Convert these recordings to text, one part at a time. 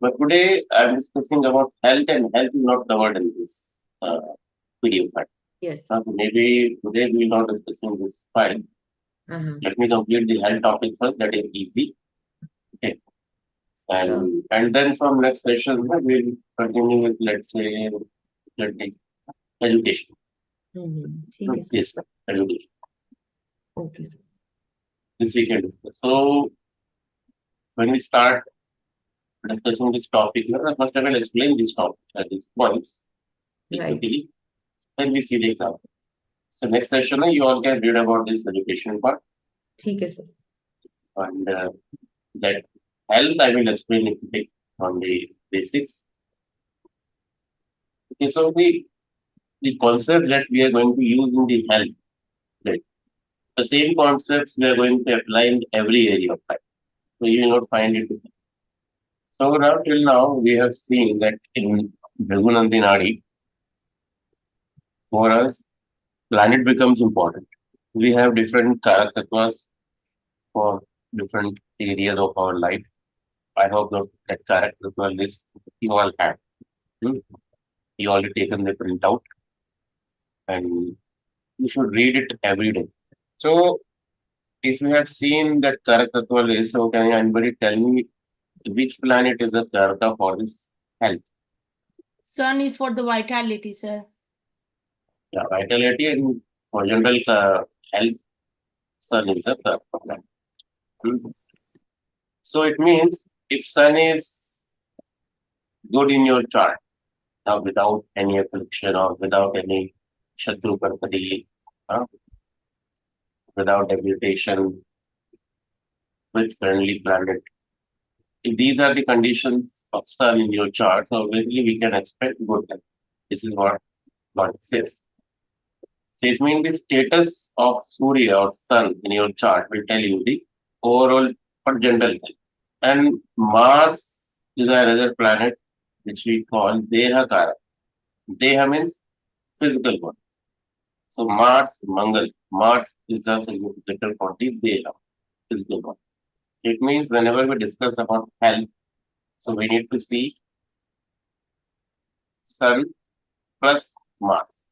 But today I'm discussing about health, and health is not covered in this video part. Yes. So maybe today we will not discussing this file. Let me complete the health topic first. That is easy. Okay. And then from next session we'll continue with, let's say, education. ठीक है sir. Yes, education. Okay, sir. This we can discuss. So when we start discussing this topic, first I will explain this topic at these points. Right. Then we see the example. So next session you all can read about this education part. ठीक है sir. And that health I will explain it today on the basics. Okay, so the concept that we are going to use in the health, right? The same concepts we are going to apply in every area of life. So you will not find it. So now till now we have seen that in Bhrigu Nandi Nadi, for us, planet becomes important. We have different karakattvas for different areas of our life. I hope that karakatva list you all have. You already taken the printout and you should read it every day. So if you have seen that karakatva list, so can anybody tell me which planet is a karaka for this health? Sun is for the vitality, sir. Yeah, vitality and for general health, sun is a karaka planet. So it means if sun is good in your chart, now without any affliction or without any shatru karpati, without debilitation, with friendly planet. If these are the conditions of sun in your chart, so obviously we can expect good health. This is what it says. So it means the status of Surya or sun in your chart will tell you the overall or general health. And Mars is another planet which we call Deha Karaka. Deha means physical body. So Mars, Mangal, Mars is the significant for the Deha, physical body. It means whenever we discuss about health, so we need to see Sun plus Mars.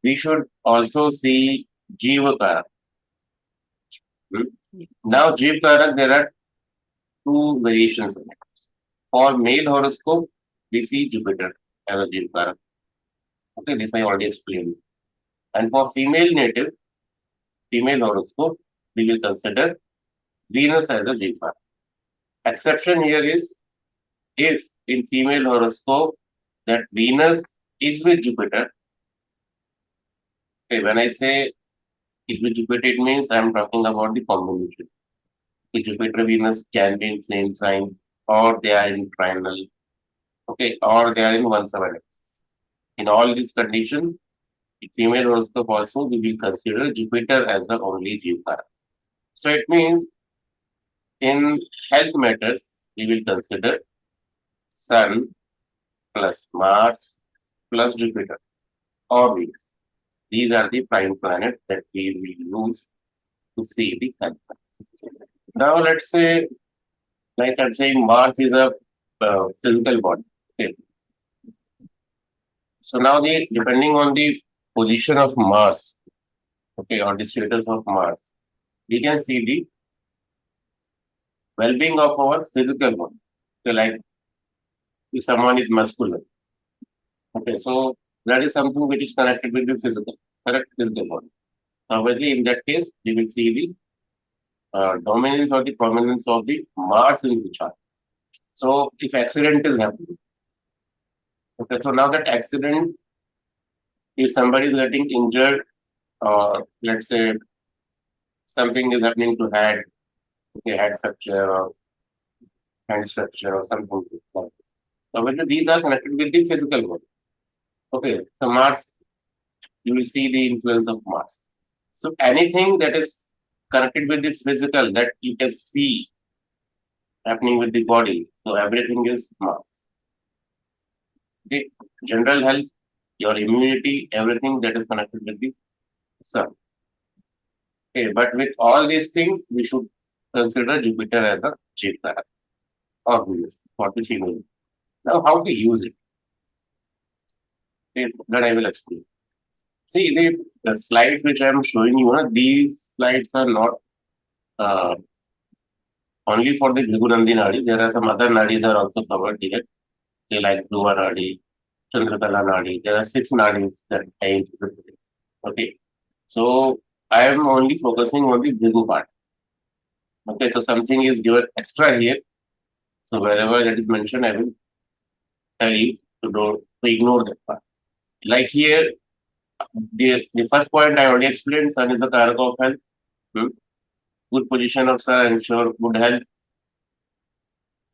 We should also see Jiva Karaka. Now Jiva Karaka, there are two variations in it. For male horoscope, we see Jupiter as a Jiva Karaka. Okay, this I already explained. And for female native, female horoscope, we will consider Venus as a Jiva Karaka. Exception here is if in female horoscope that Venus is with Jupiter. Okay, when I say is with Jupiter, it means I am talking about the combination. The Jupiter Venus can be in same sign, or they are in triangle, okay, or they are in 1/7 axis. In all these conditions, in female horoscope also we will consider Jupiter as the only Jiva. So it means in health matters we will consider Sun plus Mars plus Jupiter or Venus. These are the prime planets that we will use to see the health. Now let's say, like I'm saying, Mars is a physical body. Okay. So now depending on the position of Mars, okay, or the status of Mars, we can see the well-being of our physical body. So like if someone is muscular, okay, so that is something which is connected with the physical, correct, physical body. Obviously, in that case, we will see the dominance or the prominence of the Mars in the chart. So if accident is happening, okay, so now that accident, if somebody is getting injured, or let's say something is happening to head, okay, head fracture or hand fracture or something like this. So these are connected with the physical body. Okay, so Mars, you will see the influence of Mars. So anything that is connected with the physical that you can see happening with the body, so everything is Mars. Okay, general health, your immunity, everything that is connected with the sun. Okay, but with all these things, we should consider Jupiter as a Jiva. obvious for the female. Now, how to use it? Okay, that I will explain. See, the slides which I am showing you, these slides are not uh, only for the Bhrigu Nandi Nadi. There are some other nadis are also covered here. They like Dhruva Nadi, Chandrakala Nadi. There are 6 nadis that I interpreted. Okay. So I am only focusing on the Bhrigu part. Okay. So something is given extra here. So wherever that is mentioned, I will tell you to ignore that part. Like here, the first point I already explained, sun is the karaka of health. Good position of sun ensure good health.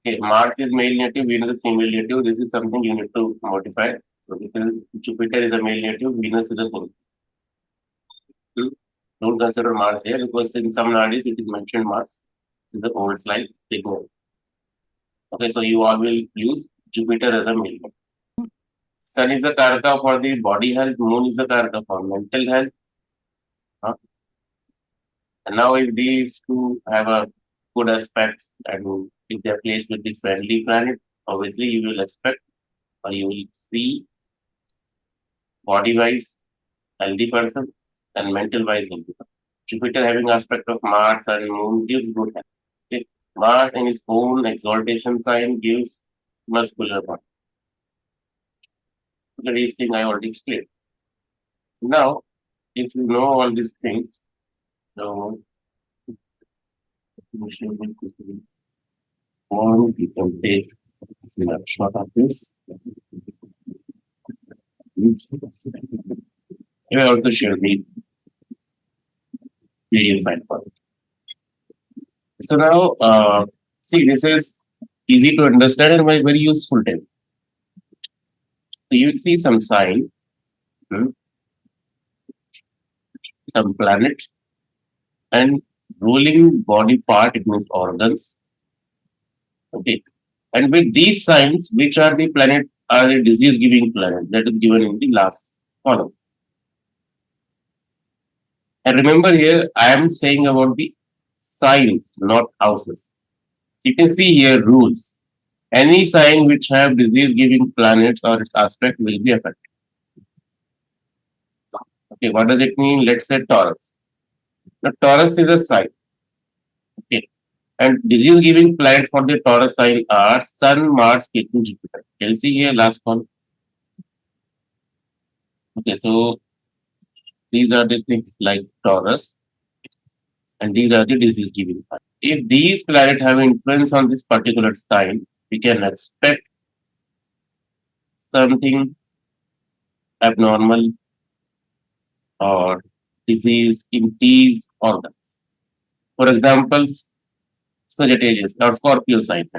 Okay, Mars is male native, Venus is female native. This is something you need to modify. So this is Jupiter is a male native, Venus is a female. Don't consider Mars here because in some nadis it is mentioned Mars. This is the old slide. Ignore. Okay, so you all will use Jupiter as a male. Sun is the karaka for the body health, Moon is the karaka for mental health. And now if these two have a good aspects and if they are placed with the friendly planet, obviously you will expect or you will see body wise healthy person and mental wise healthy person. Jupiter having aspect of Mars and Moon gives good health. Okay. Mars in its own exaltation sign gives muscular body. Okay, these things I already explained. Now, if you know all these things, so we can take a snapshot of this. You will also share the PDF file for it. So now, see, this is easy to understand and very useful tip. So you see some sign, some planet, and ruling body part, it means organs. Okay. And with these signs, which are the planet, are the disease giving planet, that is given in the last column. And remember here, I am saying about the signs, not houses. So you can see here rules. Any sign which have disease giving planets or its aspect will be affected. Okay, what does it mean? Let's say Taurus. Now, Taurus is a sign. Okay. And disease giving planet for the Taurus sign are Sun, Mars, Ketu, Jupiter. Can you see here last one? Okay, so these are the things like Taurus, and these are the disease giving planets. If these planets have influence on this particular sign, we can expect something abnormal or disease in these organs. For example, Sagittarius or Scorpio sign.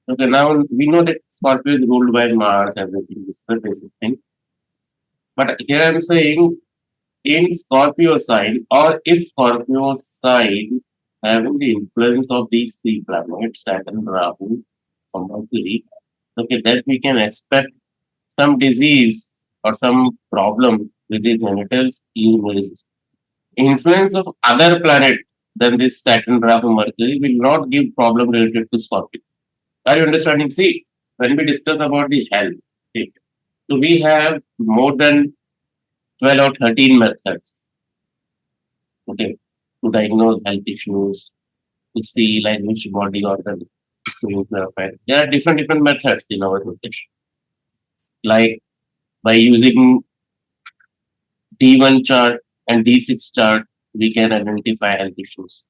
Okay, now we know that Scorpio is ruled by Mars, everything, this is the basic thing. But here I am saying in Scorpio sign, or if Scorpio sign having the influence of these 3 planets, Saturn, Rahu, or Mercury, okay, that we can expect some disease or some problem with the genitals, urinary system. Influence of other planet than this Saturn, Rahu, Mercury will not give problem related to Scorpio. Are you understanding? See, when we discuss about the health, okay, so we have more than 12 or 13 methods, okay, to diagnose health issues, to see like which body organ to affect. There are different methods in our profession. Like by using D1 chart and D6 chart, we can identify health issues.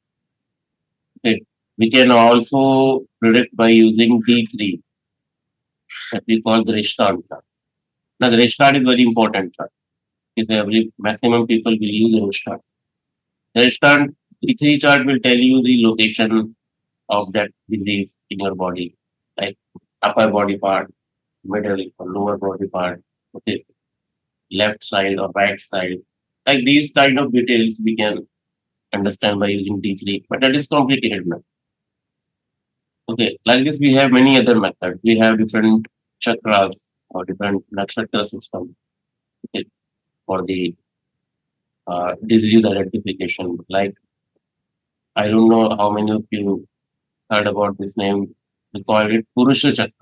Okay. We can also predict by using D3, that we call the Rishtan chart. Now, the Rishtan is very important chart. Because every maximum people will use the Rishtan. The Rishtan D3 chart will tell you the location of that disease in your body, like upper body part, middle or lower body part, okay, left side or right side. Like these kind of details we can understand by using D3, but that is complicated now. Okay, like this we have many other methods. We have different chakras or different nakshatra system, okay, for the disease identification. Like I don't know how many of you heard about this name. We call it Purusha Chakra.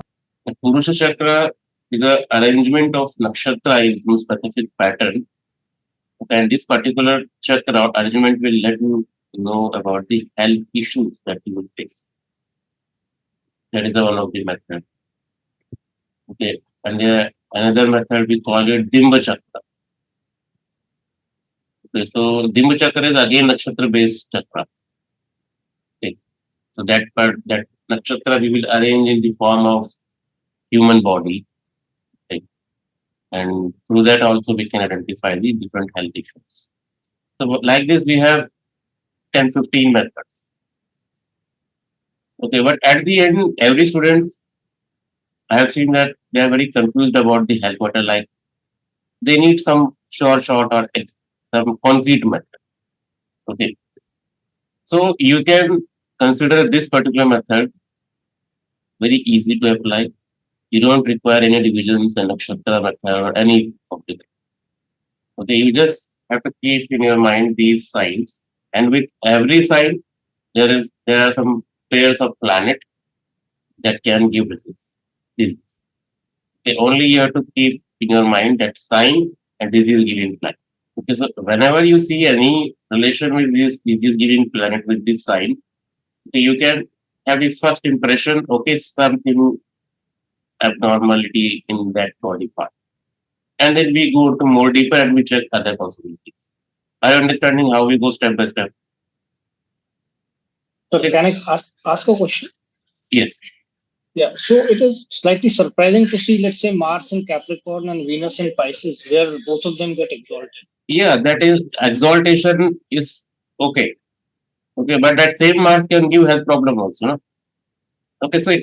The Purusha Chakra is the arrangement of nakshatra into specific pattern. And this particular chakra arrangement will let you know about the health issues that you will face. That is one of the method. Okay. And another method we call it Dimba Chakra. Okay. So Dimba Chakra is again nakshatra based chakra. Okay. So that part, that nakshatra we will arrange in the form of human body. Okay. And through that also we can identify the different health issues. So like this we have 10-15 methods. Okay, but at the end, every students, I have seen that they are very confused about the health matter. Like they need some short or some concrete method. Okay, so you can consider this particular method very easy to apply. You don't require any divisions and nakshatra method or any of it. Okay, you just have to keep in your mind these signs, and with every sign, there are some pairs of planet that can give results. Disease. Okay, only you have to keep in your mind that sign and disease giving planet. Okay, so whenever you see any relation with this disease giving planet with this sign, okay, you can have the first impression, okay, something abnormality in that body part. And then we go to more deeper and we check other possibilities. Are you understanding how we go step by step? So can I ask a question? Yes. Yeah. So it is slightly surprising to see, let's say, Mars in Capricorn and Venus in Pisces, where both of them get exalted. Yeah, that is exaltation is okay. Okay, but that same Mars can give health problem also. No? Okay, so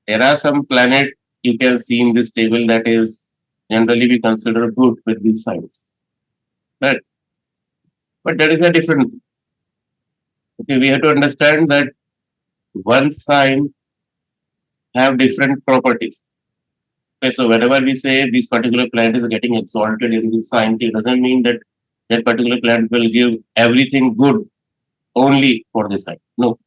there are some planet you can see in this table that is generally we consider good with these signs. Right? But there is a different. Okay, we have to understand that one sign have different properties. Okay, so whenever we say this particular plant is getting exalted in this sign, it doesn't mean that that particular plant will give everything good only for this sign. No.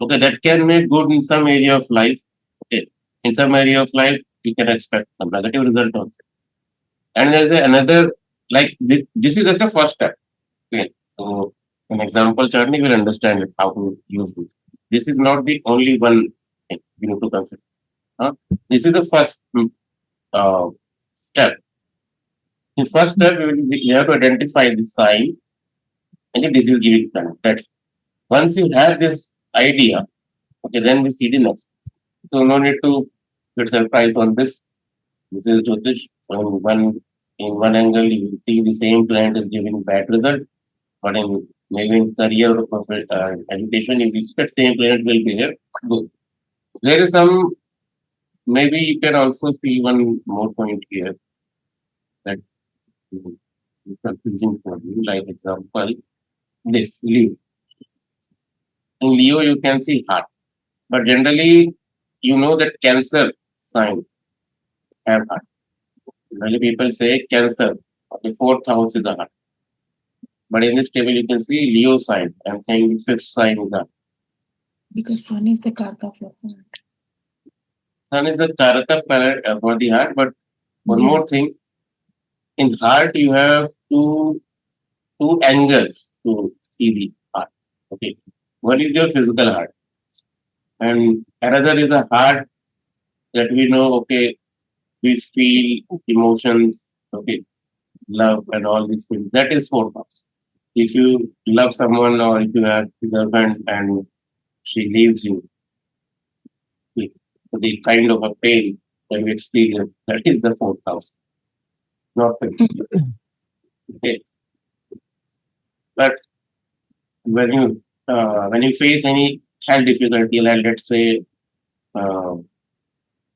Okay, that can make good in some area of life. Okay, in some area of life, you can expect some negative result also. And there's another, like this is just a first step. Okay, so an example journey will understand how to use this. This is not the only one thing you need to consider. Huh? This is the first step. The first step, we have to identify the sign and the disease giving planet. That's once you have this idea, okay, then we see the next. So no need to get surprised on this. This is jyotish. So in one angle you will see the same planet is giving bad result, but in maybe in career or education, you expect same planet will be here. Good. There is some, maybe you can also see one more point here that is confusing for you. Like example, this Leo. In Leo, you can see heart, but generally, you know that Cancer sign have heart. Generally, people say Cancer, the fourth house is the heart. But in this table, you can see Leo sign. I'm saying the fifth sign is heart. Because Sun is the karaka for heart. Sun is the karaka planet for the heart, but one Yeah. more thing. In heart, you have two angles to see the heart. Okay, one is your physical heart, and another is a heart that we know. Okay, we feel emotions. Okay, love and all these things. That is fourth house. If you love someone or if you have a girlfriend and she leaves you, okay, the kind of a pain that you experience, that is the fourth house, not fifth. Okay, but when you face any health difficulty, like let's say uh,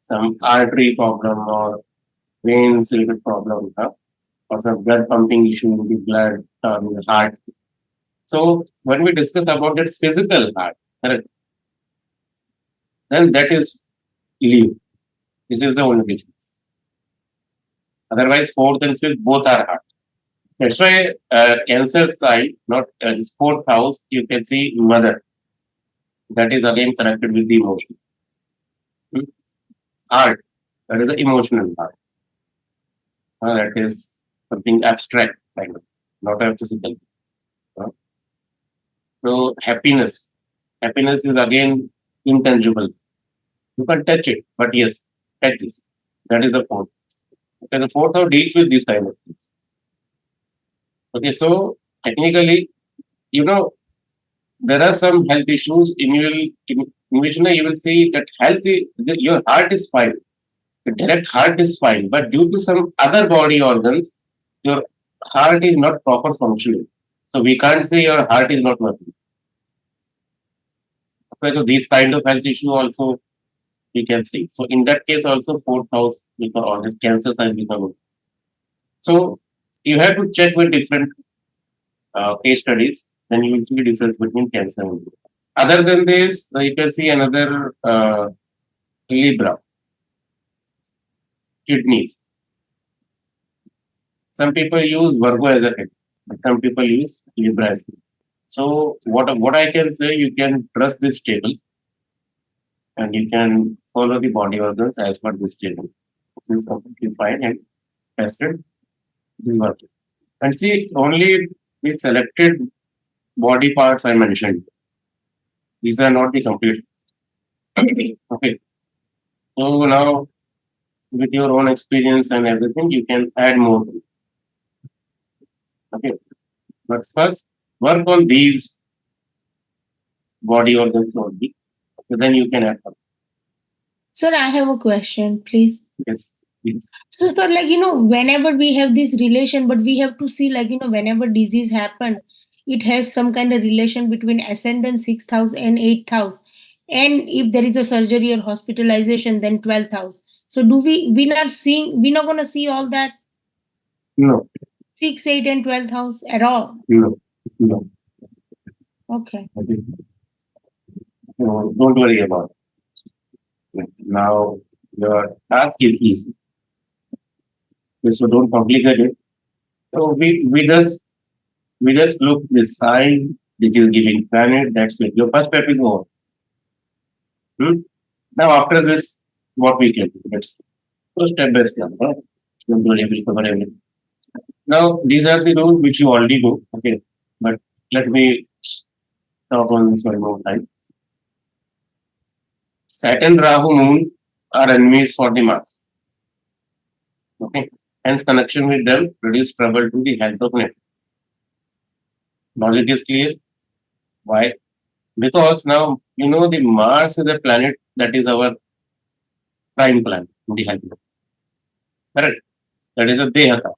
some artery problem or veins related problem, or some blood pumping issue in the blood, in the heart. So when we discuss about that physical heart, correct, then that is Leo. This is the only difference. Otherwise, fourth and fifth both are heart. That's why Cancer side, not this fourth house, you can see mother. that is again connected with the emotion. Heart, that is the emotional heart. That is something abstract, kind of, not a physical. So happiness is again intangible. You can touch it, but yes, touch this. That is the fourth. Okay, the fourth house deals with this kind of things. Okay, so technically, there are some health issues. In which you will see that your heart is fine, the direct heart is fine, but due to some other body organs, your heart is not proper functioning. So we can't say your heart is not working. Okay, so these kind of health issue also we can see. So in that case also fourth house because all these cancers have become. So you have to check with different case studies, then you will see the difference between cancer and Libra. Other than this, you can see another Libra, kidneys. Some people use Virgo as a head, but some people use Libra as a head. So what I can say, you can trust this table and you can follow the body organs as per this table. This is completely fine and tested. This is working. And see, only the selected body parts I mentioned. These are not the complete. Okay. So now, with your own experience and everything, you can add more. Okay. But first, work on these body organs only. So then you can add up. Sir, I have a question, please. Yes. Yes. So, sir, whenever we have this relation, but we have to see, whenever disease happen, it has some kind of relation between ascendant 6th house and 8th house. And if there is a surgery or hospitalization, then 12th house. So we're not gonna see all that No. 6, 8, and 12th house at all. No. No. Okay. Okay. So don't worry about it. Now your task is easy. Okay, so don't complicate it. So we just look the sign which is giving planet. That's it. Your first step is over. Now after this, what we can do? Let's go step by step. Right? Don't worry, we'll cover everything. Now these are the rules which you already know. Okay, but let me talk on this one more time. Saturn, Rahu, Moon are enemies for the Mars. Okay, hence connection with them produce trouble to the health of nature. Logic is clear. Why? Because now the Mars is a planet that is our prime planet in the health. Correct? That is a Dehata.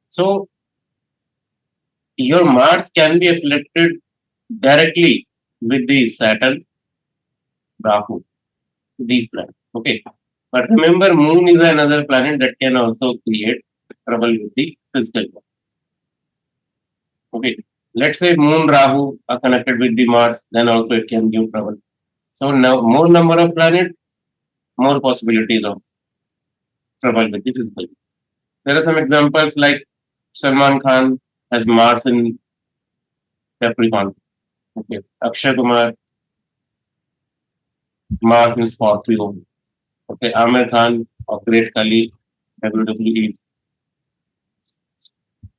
So your Mars can be afflicted directly with the Saturn, Rahu, these planets. Okay. But remember, Moon is another planet that can also create trouble with the physical body. Okay. Let's say Moon, Rahu are connected with the Mars, then also it can give trouble. So now more number of planets, more possibilities of trouble with the physical. There are some examples like Salman Khan has Mars in Capricorn. Okay. Akshay Kumar, Mars in Scorpio. Okay. Amir Khan of Great Kali, WWE.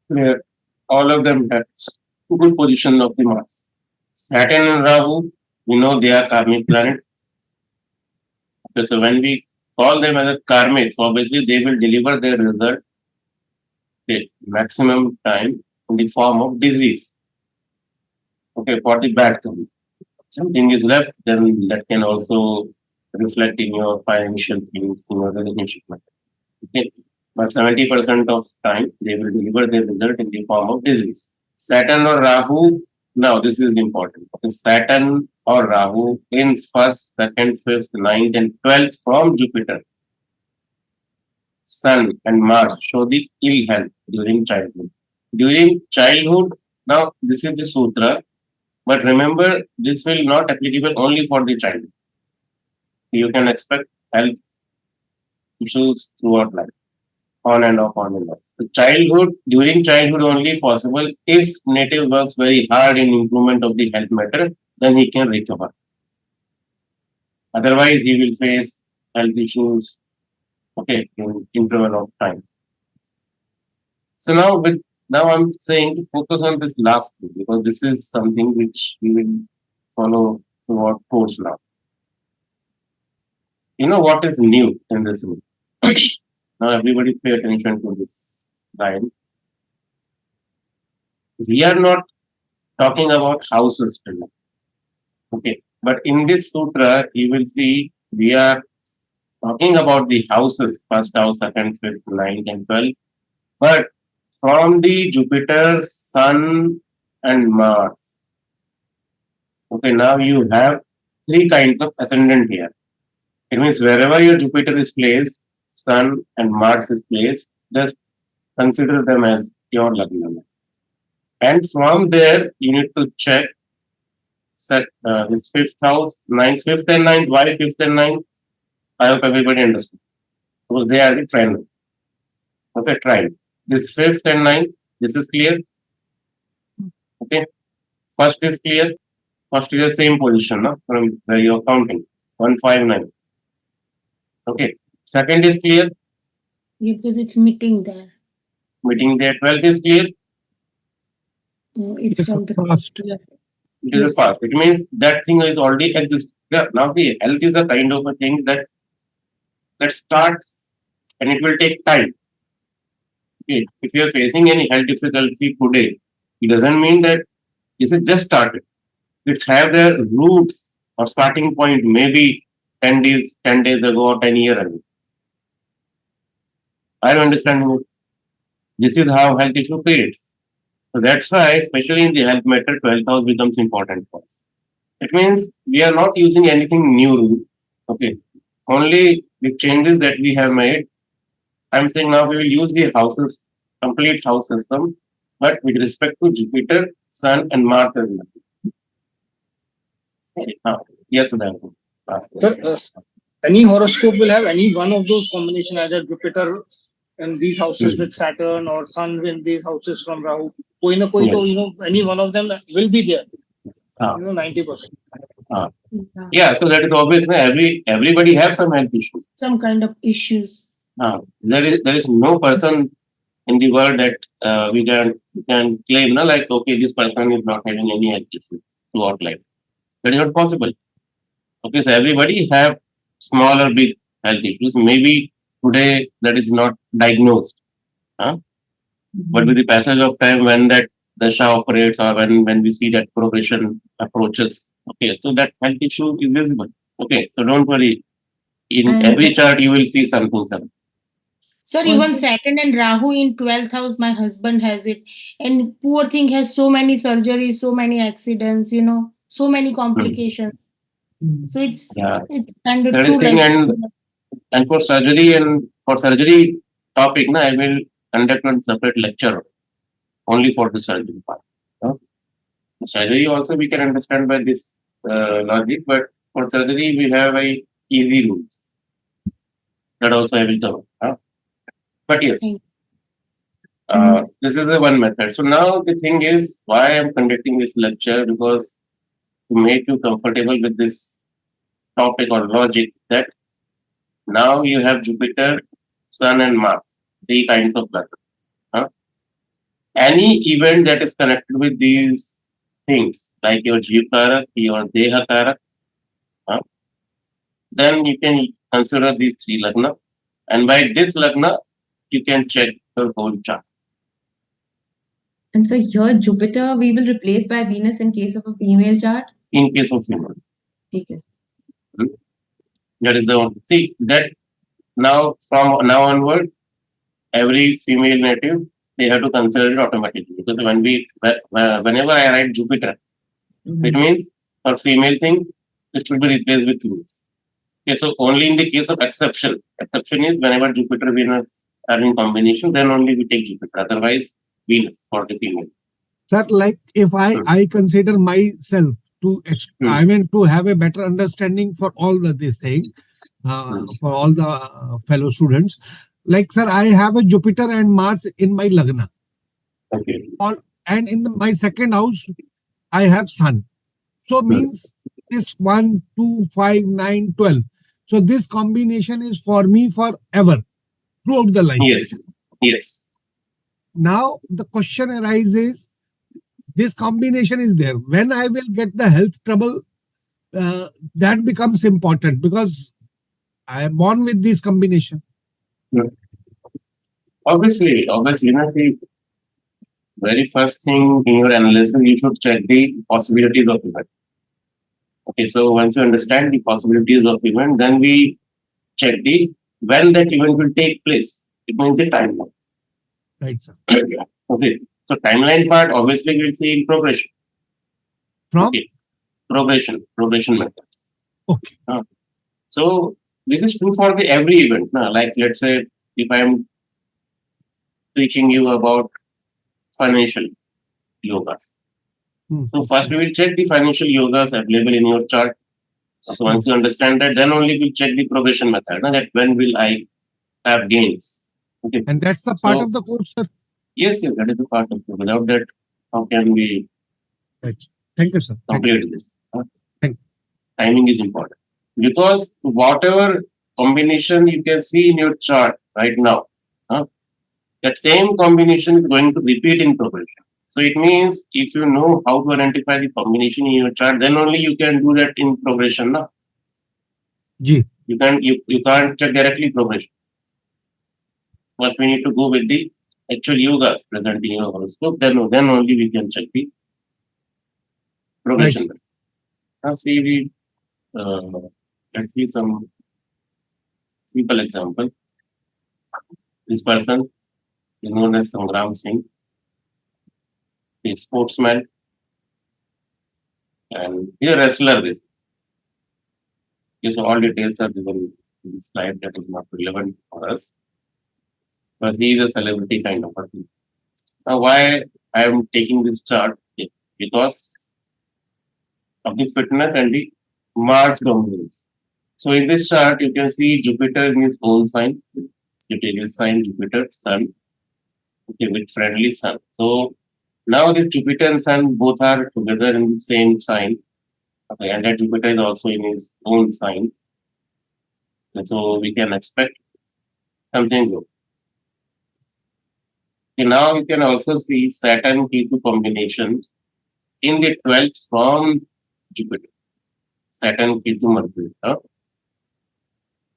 Where all of them have good position of the Mars. Saturn and Rahu, they are karmic planet. Okay, so when we call them as a karmic, so obviously they will deliver their result maximum time in the form of disease. Okay, for the bad thing. Something is left, then that can also reflect in your financial things, in your relationship. Okay. But 70% of time they will deliver their result in the form of disease. Saturn or Rahu, now this is important. Saturn or Rahu in 1st, 2nd, 5th, 9th, and 12th from Jupiter, Sun and Mars show the ill health during childhood. During childhood, now this is the sutra, but remember this will not applicable only for the child. You can expect health issues throughout life. On and off, on and off. So during childhood only possible if native works very hard in improvement of the health matter, then he can recover. Otherwise, he will face health issues, okay, in interval of time. So now I'm saying to focus on this last two because this is something which we will follow throughout course now. You know what is new in this room? Now everybody pay attention to this line. We are not talking about houses today. Okay. But in this sutra, you will see we are talking about the houses, first house, second, fifth, ninth, and 12th. But from the Jupiter, Sun, and Mars. Okay, now you have three kinds of ascendant here. It means wherever your Jupiter is placed, Sun and Mars is placed, just consider them as your Lagna. And from there, you need to check set this fifth house, ninth, fifth and ninth. Why fifth and ninth? I hope everybody understood. Because they are the trend. Okay, trend. This fifth and ninth, this is clear. Okay. First is clear. First is the same position, no? From where you're counting. 159. Okay. Second is clear. Yeah, because it's meeting there. Meeting there. 12th is clear. It's Yes, from the past. yeah. It is Yes. a past. It means that thing is already exist. Yeah. Now the health is a kind of a thing that starts and it will take time. Okay. If you are facing any health difficulty today, it doesn't mean that this is just started. It's have their roots or starting point maybe 10 days ago or 10 years ago. Are you understanding it? This is how health issue creates. So that's why, especially in the health matter, 12th house becomes important for us. It means we are not using anything new. Okay. Only the changes that we have made. I'm saying now we will use the houses, complete house system, but with respect to Jupiter, Sun, and Mars as well. Okay. Yes, Sudhanshu. Ask. Sir, any horoscope will have any one of those combination, either Jupiter in these houses with Saturn or Sun in these houses from Rahu. Koi na koi to, Yes. any one of them will be there. Ah. 90%. Yeah. Yeah, so that is obvious. Everybody has some health issues. Some kind of issues. There is no person in the world that we can claim, no, like okay, this person is not having any health issue throughout life. That is not possible. Okay, so everybody have small or big health issues. Maybe today that is not diagnosed. But with the passage of time, when that dasha operates or when we see that progression approaches, okay, so that health issue is visible. Okay, so don't worry. In And- every chart, you will see something. Sir, Also- even Saturn and Rahu in 12th house, my husband has it. And poor thing has so many surgeries, so many accidents, so many complications. So it's Yeah. it's kind of That true is thing, like and for surgery topic, I will conduct a separate lecture only for the surgery part. Surgery also we can understand by this logic, but for surgery we have very easy rules. That also I will cover. But yes, Thank this is the one method. So now the thing is why I am conducting this lecture, because to make you comfortable with this topic or logic, that now you have Jupiter, Sun, and Mars, three kinds of planets. Any event that is connected with these things, like your Jeev Karak, your Deha Karak, then you can consider these three Lagna. And by this Lagna, you can check the whole chart. And so here Jupiter we will replace by Venus in case of a female chart. In case of female, ठीक है sir. that is the one. See that now from now onward, every female native they have to consider it automatically, because whenever I write Jupiter, it means for female thing it should be replaced with Venus. Okay, so only in the case of exception is whenever Jupiter Venus are in combination, then only we take Jupiter. Otherwise, Venus for the female. Sir, like if I consider myself to, I mean, to have a better understanding for all this thing, for all the fellow students, like, sir, I have a Jupiter and Mars in my Lagna. Okay. And in my second house, I have Sun. So means this 1, 2, 5, 9, 12. So this combination is for me forever throughout the life. Yes. Yes. Now the question arises, this combination is there. When I will get the health trouble, that becomes important because I am born with this combination. Obviously, see, very first thing in your analysis, you should check the possibilities of event. Okay, so once you understand the possibilities of event, then we check the when that event will take place. It means the timeline. Right, sir. Okay, so timeline part obviously we'll see in progression. From? Okay, progression methods. Okay. So this is true for the every event. Now, like let's say if I am teaching you about financial yogas. So first we will check the financial yogas available in your chart. So once you understand that, then only we'll check the progression method. That when will I have gains? Okay. And that's the part of the course, sir. Yes, that is the part of it. Without that, how can we Thank you, sir. complete this? Thank you. Timing is important. Because whatever combination you can see in your chart right now, that same combination is going to repeat in progression. So it means if you know how to identify the combination in your chart, then only you can do that in progression. Now, Ji. you can't check directly progression. First, we need to go with the actual yogas present in your horoscope. Then only we can check the progression. Right. Now, see let's see some simple example. This person is known as Sangram Singh, a sportsman, and he is a wrestler. This. Okay, so all details are given in this slide. That is not relevant for us, but he is a celebrity kind of person. Now, why I am taking this chart? Because of the fitness and the Mars dominance. So in this chart, you can see Jupiter in his own sign. It is sign Jupiter, Sun, okay, with friendly Sun. So now this Jupiter and Sun both are together in the same sign. Okay, and that Jupiter is also in his own sign. And so we can expect something good. Okay, now you can also see Saturn Ketu combination in the 12th from Jupiter. Saturn Ketu Mercury.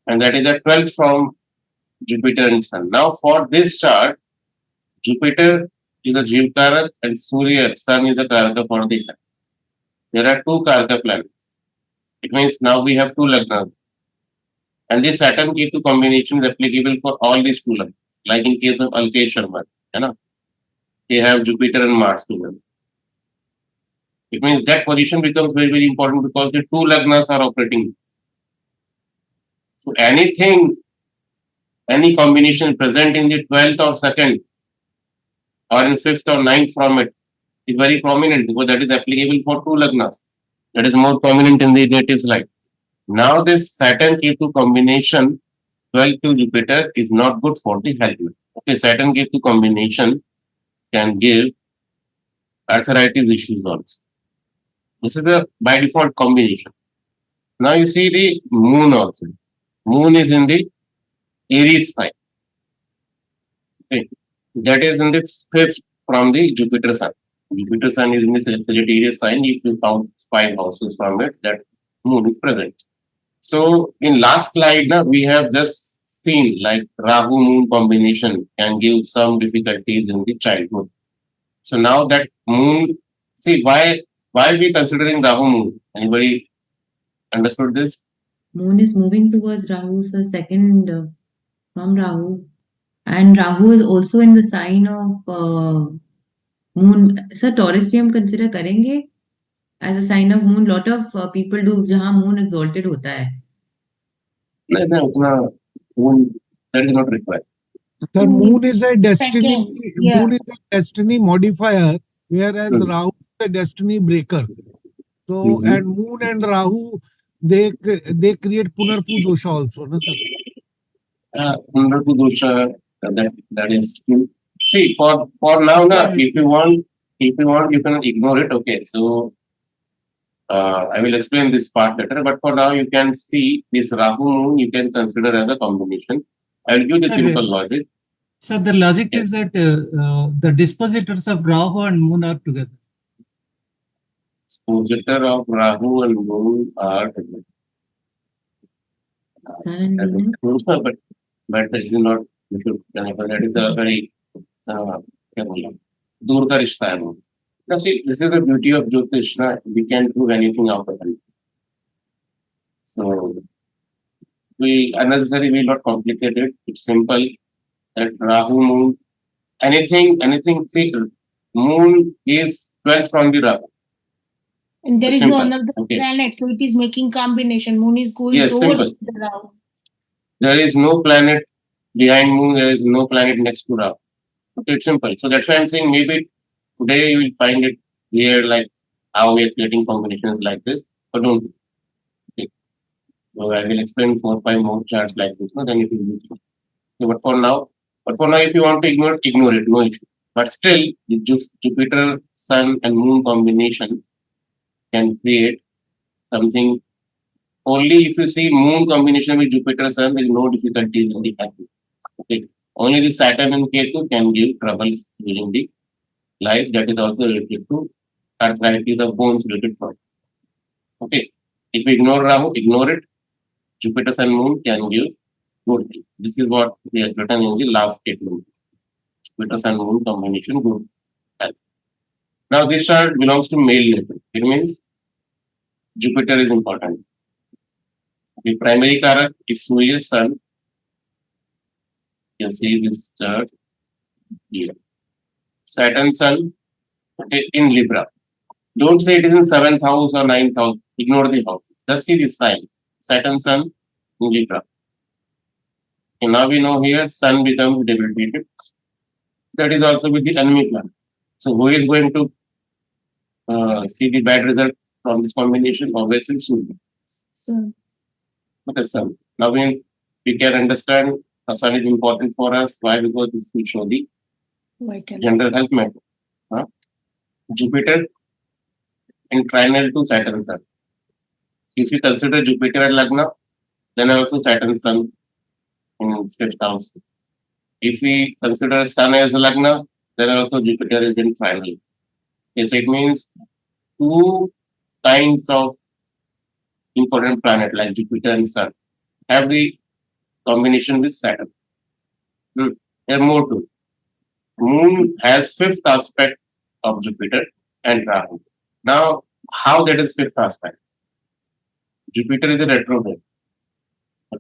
And that is the 12th from Jupiter and Sun. Now for this chart, Jupiter is a Jivkarak and Surya, Sun is a Karaka for the Sun. There are two Karaka planets. It means now we have two Lagnas. And this Saturn Ketu combination is applicable for all these two Lagnas. Like in case of Alkesh Sharma, they have Jupiter and Mars together. It means that position becomes very, very important because the two Lagnas are operating. So any combination present in the 12th or 2nd or in 5th or 9th from it is very prominent because that is applicable for two Lagnas. That is more prominent in the native life. Now this Saturn Ketu combination 12 to Jupiter is not good for the health. Okay, Saturn Ketu combination can give arthritis issues also. This is a by default combination. Now you see the moon also. Moon is in the Aries sign. Okay. That is in the 5th from the Jupiter Sun. Jupiter Sun is in the Sagittarius sign. If you count 5 houses from it, that moon is present. So in last slide, now we have just seen like Rahu Moon combination can give some difficulties in the childhood. So now that moon, see why we considering Rahu Moon? Anybody understood this? Moon is moving towards Rahu, so second from Rahu. And Rahu is also in the sign of Moon. Sir, Taurus भी हम consider करेंगे as a sign of Moon. Lot of people do जहाँ Moon exalted होता है. No, उतना moon that is not required. The moon is a destiny. Yeah. Moon is a destiny modifier, whereas Hmm. Rahu is a destiny breaker. So, and Moon and Rahu, they create Punarpu dosha also, no, sir? Punarpu dosha, that is true. See, for now, if you want, you can ignore it. Okay, so I will explain this part later, but for now you can see this Rahu Moon you can consider as a combination. I will give the Sir, simple logic. So the logic Yes. is that the dispositors of Rahu and Moon are together. Expositor of Rahu and Moon are Sun and Moon. but that is not that is a very दूर का रिश्ता है वो. Now see, this is the beauty of jyotish. Na? We can prove anything out of it. So we unnecessarily will not complicate it. It's simple. That Rahu Moon, anything. See, Moon is 12th from the Rahu. And there is Simple. no another Okay. planet, so it is making combination. Moon is going Yes, towards simple. the Rahu. There is no planet behind Moon. There is no planet next to Rahu. Okay, it's simple. So that's why I'm saying maybe today you will find it weird, like how we are creating combinations like this, but don't. Okay. So I will explain 4 or 5 more charts like this. No, then it will be. So, but for now, if you want to ignore it, no issue. But still, the Jupiter, Sun, and Moon combination can create something. Only if you see Moon combination with Jupiter, Sun, there is no difficulties in the happy. Okay. Only the Saturn and Ketu can give troubles during the life. That is also related to arthritis of bones related problem. Okay. If you ignore Rahu, ignore it. Jupiter, Sun, Moon can give good thing. This is what we have written in the last statement. Jupiter, Sun, Moon combination good health. Now this chart belongs to male natal. It means Jupiter is important. The primary karak is Surya, Sun. You can see this chart here. Saturn, Sun, okay, in Libra. Don't say it is in 7th house or 9th house. Ignore the houses. Just see this sign. Saturn, Sun, in Libra. Okay, now we know here Sun becomes debilitated. That is also with the enemy planet. So who is going to see the bad result from this combination? Obviously, Surya. So Okay, Sun. Now we can understand Sun is important for us. Why? Because this will show the vital. general health matter. Jupiter in trinal to Saturn Sun. If you consider Jupiter at Lagna, then also Saturn Sun in 5th house. If we consider Sun as Lagna, then also Jupiter is in trinal. Yes, it means 2 kinds of important planet like Jupiter and Sun have the combination with Saturn. There are more too. Moon has 5th aspect of Jupiter and Rahu. Now, how that is 5th aspect? Jupiter is a retrograde.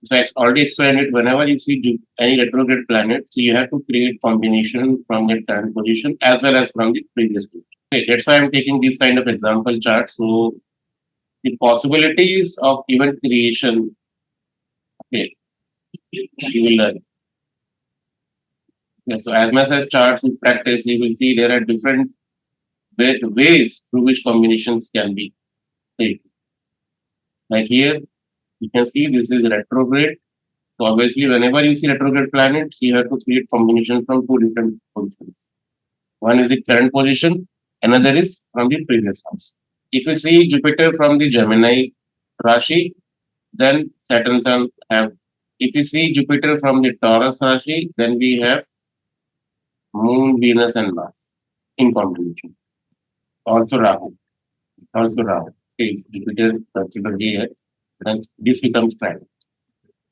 So I already explained it. Whenever you see any retrograde planet, so you have to create combination from the current position as well as from the previous position. Okay, that's why I'm taking these kind of example charts. So the possibilities of event creation, okay, you will learn. Yeah, so as much as charts we practice, you will see there are different ways through which combinations can be taken. Like here, you can see this is retrograde. So obviously, whenever you see retrograde planets, you have to create combinations from 2 different positions. One is the current position, another is from the previous house. If you see Jupiter from the Gemini Rashi, then Saturn Sun have. If you see Jupiter from the Taurus Rashi, then we have Moon, Venus, and Mars in combination. Also Rahu. Okay, Jupiter considered here, then this becomes triangle.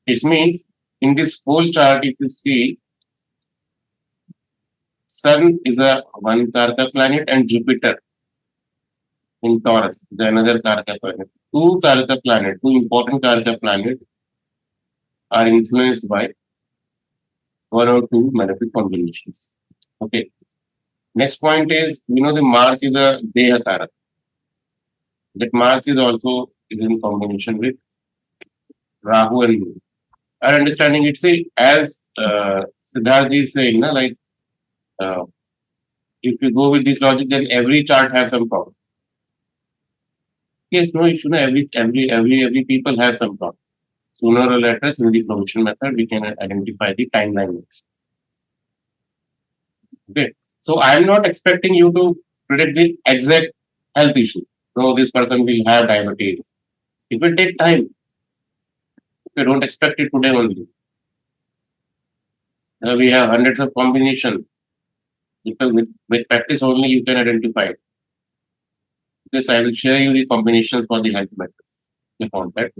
This means in this whole chart, if you see, Sun is a one karaka planet and Jupiter in Taurus is another karaka planet. 2 karaka planet, 2 important karaka planet are influenced by 1 or 2 malefic combinations. Okay. Next point is, the Mars is a Deha karaka. That Mars is also in combination with Rahu and Moon. Our understanding it say as Siddharth is saying, like if you go with this logic, then every chart has some problem. Yes, no issue. Every people have some problem. Sooner or later, through the provision method, we can identify the timeline next. Okay, so I am not expecting you to predict the exact health issue. no, this person will have diabetes. It will take time. You don't expect it today only. We have hundreds of combinations. With practice only, you can identify it. Yes, I will share you the combinations for the health matters. The contact.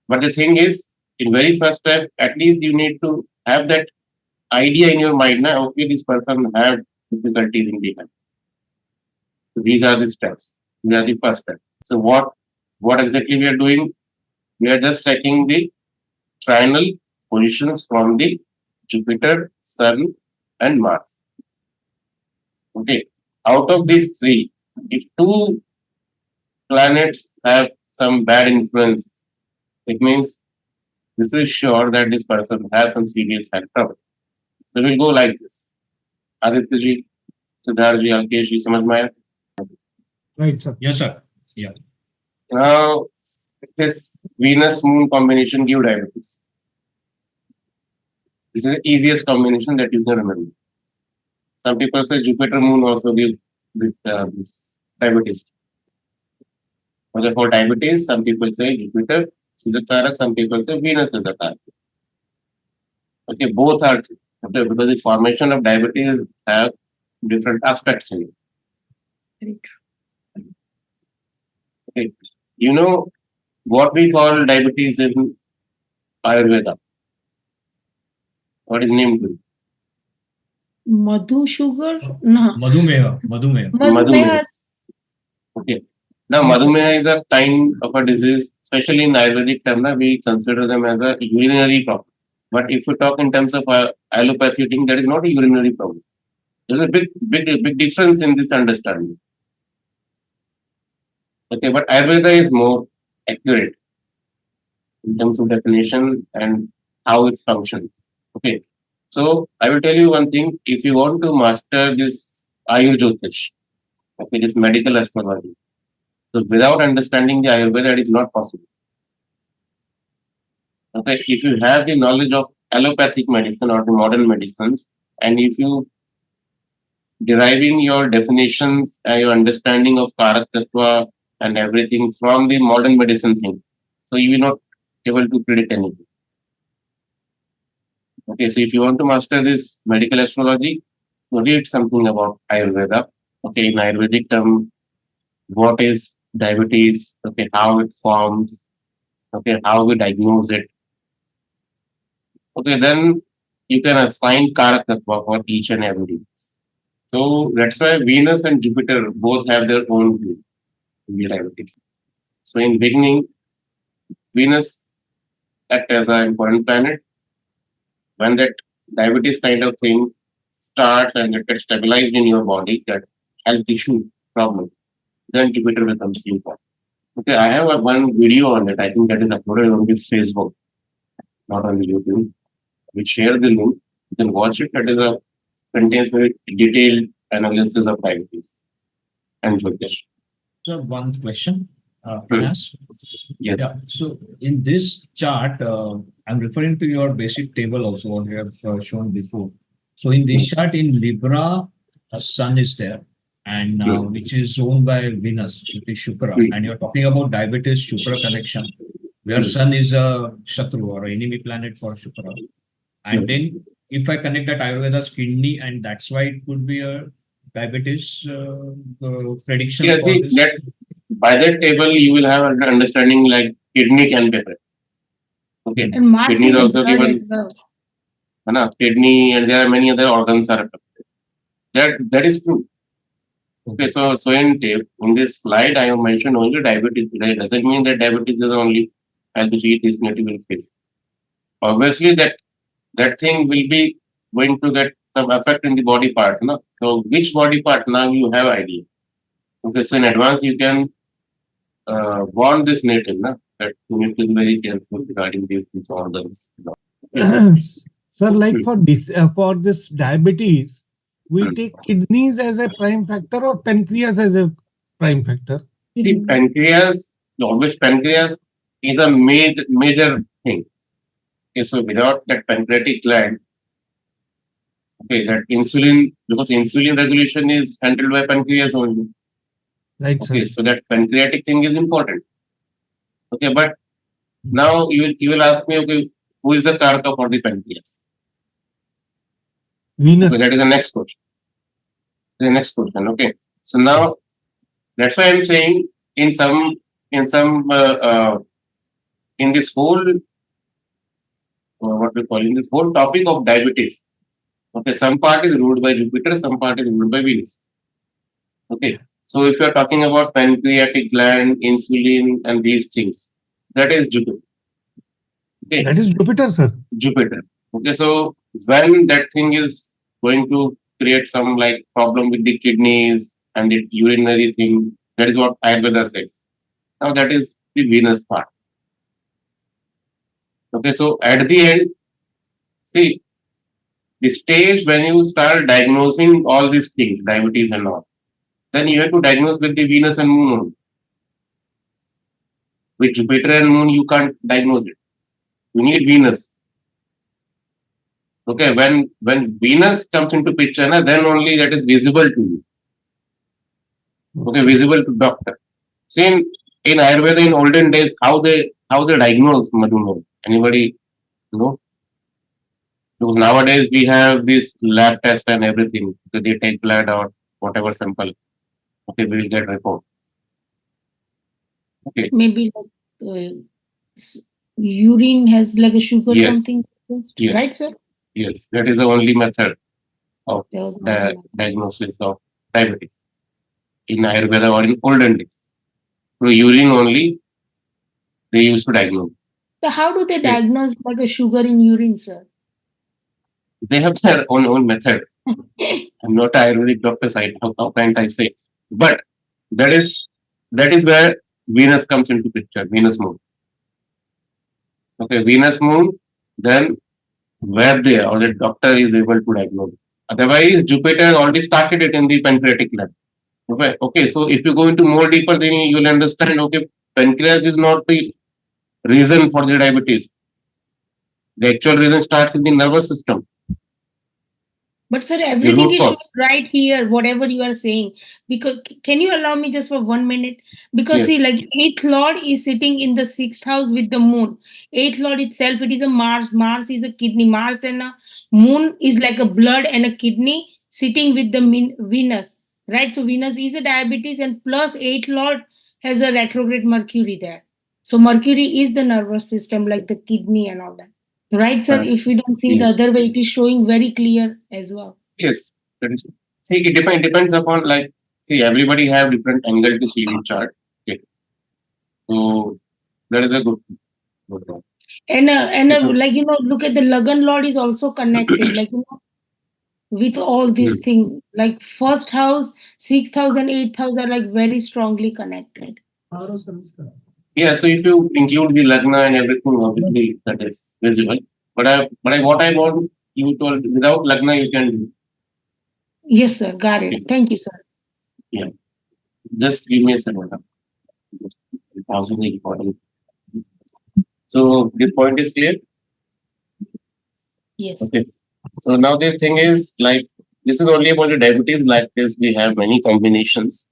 But the thing is, in very first step, at least you need to have that idea in your mind. Now, okay, this person have difficulties in the health. So these are the steps. These are the first step. So what exactly we are doing? We are just checking the trinal positions from the Jupiter, Sun, and Mars. Okay. Out of these three, if two planets have some bad influence, it means this is sure that this person has some serious health trouble. So we'll go like this. Aditya ji, Siddharth ji, Alkesh ji, samajh mein aaya? Right, sir. Yes, sir. Now, this Venus Moon combination give diabetes. This is the easiest combination that you can remember. Some people say Jupiter Moon also give this diabetes. Okay, for diabetes, some people say Jupiter is a karaka, some people say Venus is a karaka. Okay, both are true. Okay, because the formation of diabetes have different aspects in it. Very Okay. You know what we call diabetes in Ayurveda? What is named to? Madhu sugar? No. Madhumeha. Madhumeha. Okay. Now, Madhumeha is a kind of a disease, especially in Ayurvedic term, we consider them as a urinary problem. But if you talk in terms of allopathy, that is not a urinary problem. There's a big difference in this understanding. Okay, but Ayurveda is more accurate in terms of definition and how it functions. Okay, so I will tell you one thing. If you want to master this jyotish, okay, this medical astrology, so without understanding the Ayurveda, it is not possible. Okay, if you have the knowledge of allopathic medicine or the modern medicines, and if you deriving your definitions and your understanding of karaka and everything from the modern medicine thing, so you will not able to predict anything. Okay, so if you want to master this medical astrology, so read something about Ayurveda. Okay, in Ayurvedic term, what is diabetes? Okay, how it forms. Okay, how we diagnose it. Okay, then you can assign karaka for each and every disease. So that's why Venus and Jupiter both have their own view in the diabetes. So in beginning, Venus act as an important planet. When that diabetes kind of thing starts and it gets stabilized in your body, that health issue problem, then Jupiter becomes important. Okay, I have one video on it. I think that is uploaded on the Facebook, not on the YouTube. We share the link. You can watch it. That is contains very detailed analysis of diabetes and jyotish. So one question. Can I ask? Yes. Yeah. So in this chart, I'm referring to your basic table also, what you have shown before. So in this chart, in Libra, a Sun is there, and which is owned by Venus, which is Shukra. And you're talking about diabetes Shukra connection, where Sun is a Shatru or enemy planet for Shukra. And then if I connect that Ayurveda's kidney, and that's why it could be a diabetes prediction. Yeah, see, that by that table you will have an understanding like kidney can be affected. Okay, And Mars kidney is is a also blood given. as well. Kidney and there are many other organs are affected. That is true. Okay, so in this slide I have mentioned only diabetes. That doesn't mean that diabetes is the only health issue it is native will face. Obviously, that thing will be going to get some effect in the body part. No? So which body part now you have idea. Okay, so in advance you can warn this native, no? That you need to be very careful regarding these organs. Sir, like for this diabetes, we take kidneys as a prime factor or pancreas as a prime factor? See, pancreas is a major thing. Okay, so without that pancreatic gland, okay, that insulin, because insulin regulation is handled by pancreas only. Right, sir. Okay, so that pancreatic thing is important. Okay, but now you will ask me, okay, who is the karaka for the pancreas? Venus. Okay, that is the next question. The next question. Okay, so now that's why I'm saying in some in this whole what we call in this whole topic of diabetes. Okay, some part is ruled by Jupiter, some part is ruled by Venus. Okay, so if you are talking about pancreatic gland, insulin, and these things, that is Jupiter. Okay, That is Jupiter, sir. Jupiter. Okay, so when that thing is going to create some like problem with the kidneys and the urinary thing, that is what Ayurveda says. Now that is the Venus part. Okay, so at the end, see the stage when you start diagnosing all these things, diabetes and all, then you have to diagnose with the Venus and Moon only. With Jupiter and Moon, you can't diagnose it. You need Venus. Okay, when Venus comes into picture, na, then only that is visible to you. Okay, visible to doctor. See in Ayurveda in olden days, how they diagnose Madhumeh? Anybody know? Because nowadays we have this lab test and everything. So they take blood or whatever sample. Okay, we will get report. Okay. Maybe like urine has like a sugar Yes. something, Yes. right, sir? Yes, that is the only method of There was the no- diagnosis of diabetes in Ayurveda or in olden days. Through urine only, they used to diagnose. So how do they Okay. diagnose like a sugar in urine, sir? They have their own methods. I'm not an Ayurvedic doctor, so how can't I say? But that is where Venus comes into picture. Venus Moon. Okay, Venus Moon. Then where they or the doctor is able to diagnose. Otherwise, Jupiter already started it in the pancreatic gland. Okay, so if you go into more deeper, then you will understand. Okay, pancreas is not the reason for the diabetes. The actual reason starts in the nervous system. But sir, everything root is shown cause. right here, whatever you are saying. Because can you allow me just for 1 minute? Because see, Yes. like eighth lord is sitting in the sixth house with the moon. Eighth lord itself, it is a Mars. Mars is a kidney. Mars and a moon is like a blood and a kidney sitting with the Venus. Right? So Venus is a diabetes, and plus eighth lord has a retrograde Mercury there. So Mercury is the nervous system, like the kidney and all that. Right, sir? Correct. If we don't see the Yes. other way, it is showing very clear as well. Yes. That is. See, it depends upon like, see, everybody have different angle to see the chart. Okay. So that is a good thing. Good thing. And like look at the Lagan Lord is also connected, like with all these things. Like first house, sixth house, and eighth house are like very strongly connected. Yeah, so if you include the lagna and everything, obviously that is visible. But what I want you to without lagna you can do. Yes, sir. Got it. Thank you, sir. Yeah. Just give me a second. Just pausing the recording. So this point is clear. Yes. Okay. So now the thing is like this is only about the diabetes. Like this, we have many combinations.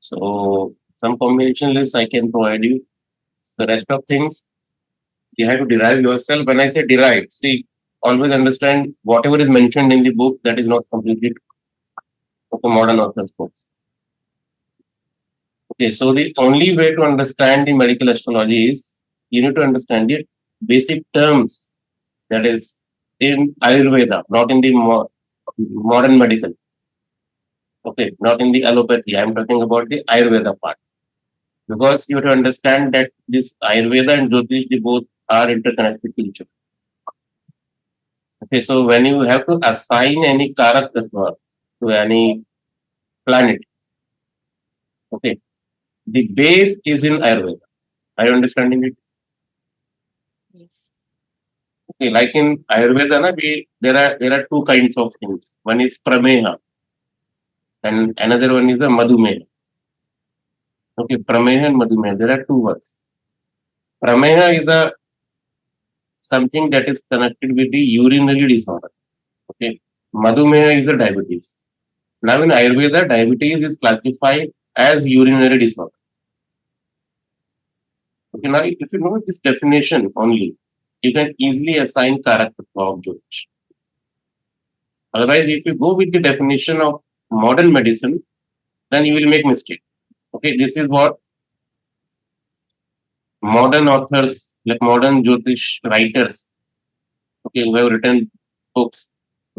So some combination list I can provide you. The rest of things you have to derive yourself. When I say derive, see, always understand whatever is mentioned in the book that is not completely of a modern author's books. Okay, so the only way to understand the medical astrology is you need to understand the basic terms that is in Ayurveda, not in the modern medical. Okay, not in the allopathy. I am talking about the Ayurveda part. Because you have to understand that this Ayurveda and Jyotish, they both are interconnected to each other. Okay, so when you have to assign any karaka to any planet, okay, the base is in Ayurveda. Are you understanding it? Yes. Okay, like in Ayurveda, there are two kinds of things. One is prameha, and another one is a madhumeha. Okay, prameha and madhumeha. There are two words. Prameha is a something that is connected with the urinary disorder. Okay, madhumeha is a diabetes. Now in Ayurveda, diabetes is classified as urinary disorder. Okay, now if you know this definition only, you can easily assign karaka of jyotish. Otherwise, if you go with the definition of modern medicine, then you will make mistake. Okay, this is what modern authors, like modern jyotish writers, okay, who have written books,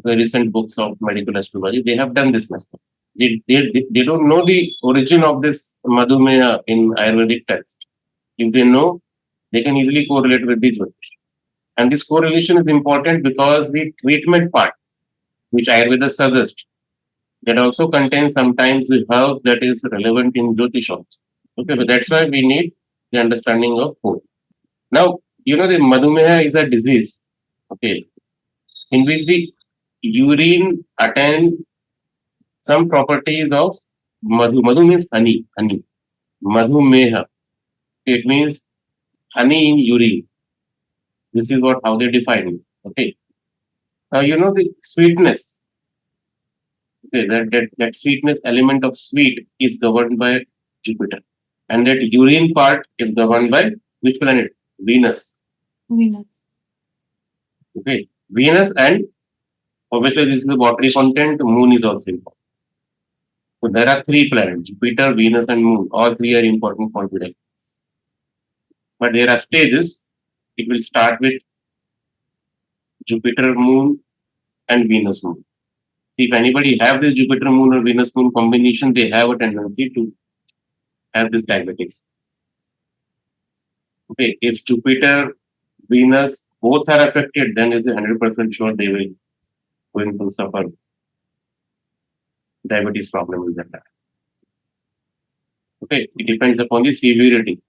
recent books of medical astrology, they have done this mistake. They don't know the origin of this madhumeha in Ayurvedic text. If they know, they can easily correlate with the jyotish. And this correlation is important because the treatment part, which Ayurveda suggests, that also contains sometimes the herb that is relevant in jyotish also. Okay, but that's why we need the understanding of both. Now, you know, the madhumeha is a disease, okay, in which the urine attains some properties of madhu. Madhu means honey. Madhumeha. It means honey in urine. This is what how they define it. Okay. Now you know the sweetness. Okay, that sweetness element of sweet is governed by Jupiter. And that urine part is governed by which planet? Venus. Venus. Okay. Venus, and obviously this is the watery content, moon is also important. So there are three planets, Jupiter, Venus, and Moon. All three are important for the elements. But there are stages. It will start with Jupiter, Moon, and Venus, Moon. See, if anybody have this Jupiter, Moon, or Venus, Moon combination, they have a tendency to have this diabetes. Okay, if Jupiter, Venus, both are affected, then it's 100% sure they will going to suffer diabetes problem with that time. Okay, it depends upon the severity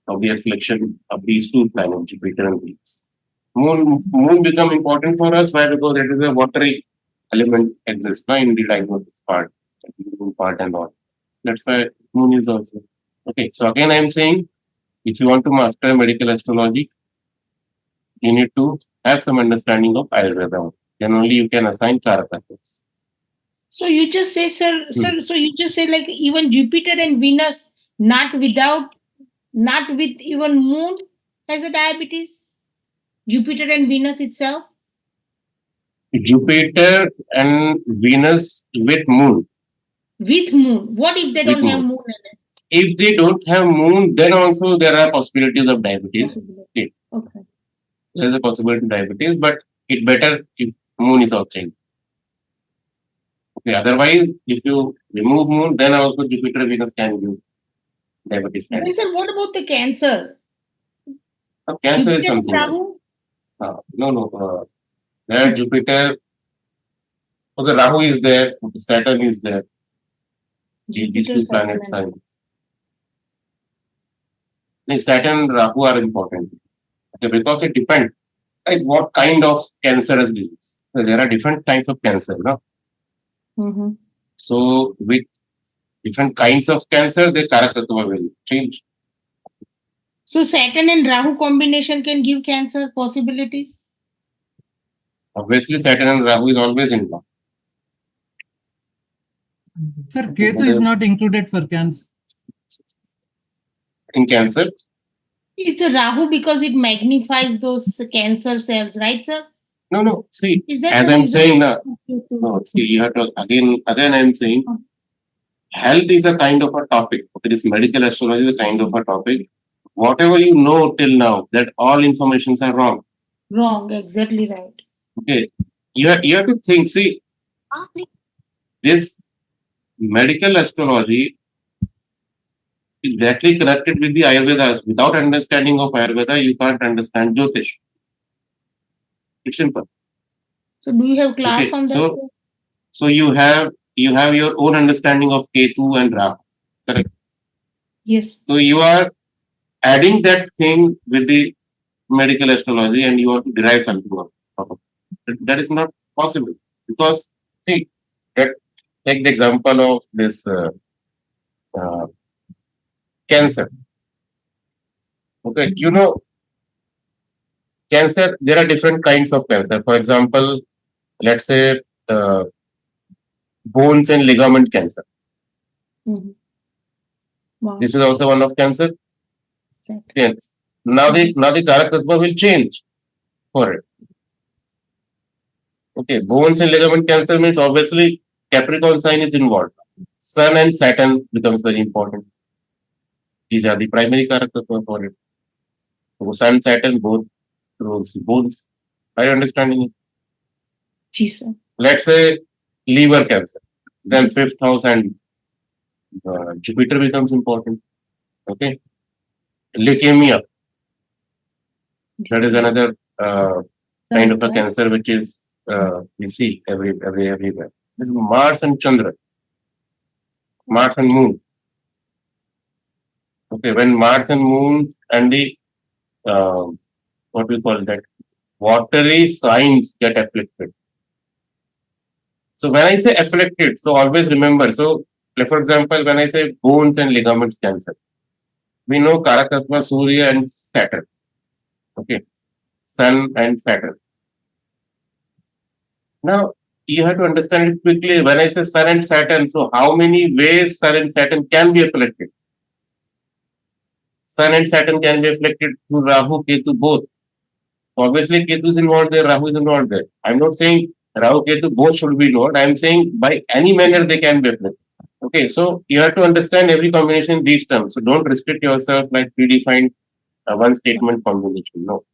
of the affliction of these two planets, Jupiter and Venus. Moon become important for us. Why? Because it is a watery element exists in the diagnosis part and all. That's why moon is also. Okay, so again I am saying, if you want to master medical astrology, you need to have some understanding of Ayurveda. Then only you can assign karaka. So you just say, sir, so you just say like even Jupiter and Venus, not with even moon has a diabetes? Jupiter and Venus itself? Jupiter and Venus with moon. With moon. What if they With don't have moon. moon in it? If they don't have moon, then also there are possibilities of diabetes. Possibility. Okay. There is a possibility of diabetes, but it better if moon is outside. Okay, otherwise, if you remove moon, then also Jupiter, Venus can give diabetes. Then sir, what about the cancer? Cancer is Jupiter and something else. Rahu? No. There Jupiter, okay, Rahu is there, Saturn is there. These Jupiter, two Saturn, planets and- are. Saturn and Rahu are important. Okay, because it depends like what kind of cancerous disease. So there are different types of cancer, no? Mhm. So with different kinds of cancer, the karaka will change. So Saturn and Rahu combination can give cancer possibilities? Obviously, Saturn and Rahu is always in love. Sir, Ketu is not included for cancer. In cancer, It's a Rahu because it magnifies those cancer cells, right, sir? no. See, Is that as the I'm reason? saying now, no, see, you have to again I'm saying, health is a kind of a topic. Okay, this medical astrology is a kind of a topic. Whatever you know till now, that all informations are wrong. Wrong, exactly right. Okay, you have to think. See, this medical astrology is directly connected with the Ayurveda. Without understanding of Ayurveda, you can't understand jyotish. It's simple. So do you have class Okay, on that? so- So you have your own understanding of Ketu and Rahu. Correct. Yes. So you are adding that thing with the medical astrology and you want to derive something out of it. That is not possible because see, take the example of this cancer. Okay, you know, cancer, there are different kinds of cancer. For example, let's say bones and ligament cancer. Mhm. Wow. This is also one of Cancer. Exactly. Yes. Now the karaka will change for it. Okay, bones and ligament Cancer means obviously Capricorn sign is involved. Sun and Saturn becomes very important. These are the primary characters for it. So Sun, Saturn, both rules bones. Are you understanding it? Yes, sir. Let's say liver cancer. Then fifth house and Jupiter becomes important. Okay. Leukemia. That is another kind of a cancer which is we see everywhere. This is Mars and Chandra. Mars and Moon. Okay, when Mars and Moon and the what we call that watery signs get afflicted. So when I say afflicted, so always remember. So, like for example, when I say bones and ligaments cancer, we know Karakatva, Surya and Saturn. Okay, Sun and Saturn. Now you have to understand it quickly. When I say Sun and Saturn, so how many ways Sun and Saturn can be afflicted? Sun and Saturn can be afflicted through Rahu, Ketu, both. Obviously, Ketu is involved there, Rahu is involved there. I'm not saying Rahu, Ketu both should be involved. I'm saying by any manner they can be afflicted. Okay, so you have to understand every combination in these terms. So don't restrict yourself like predefined one statement combination. No.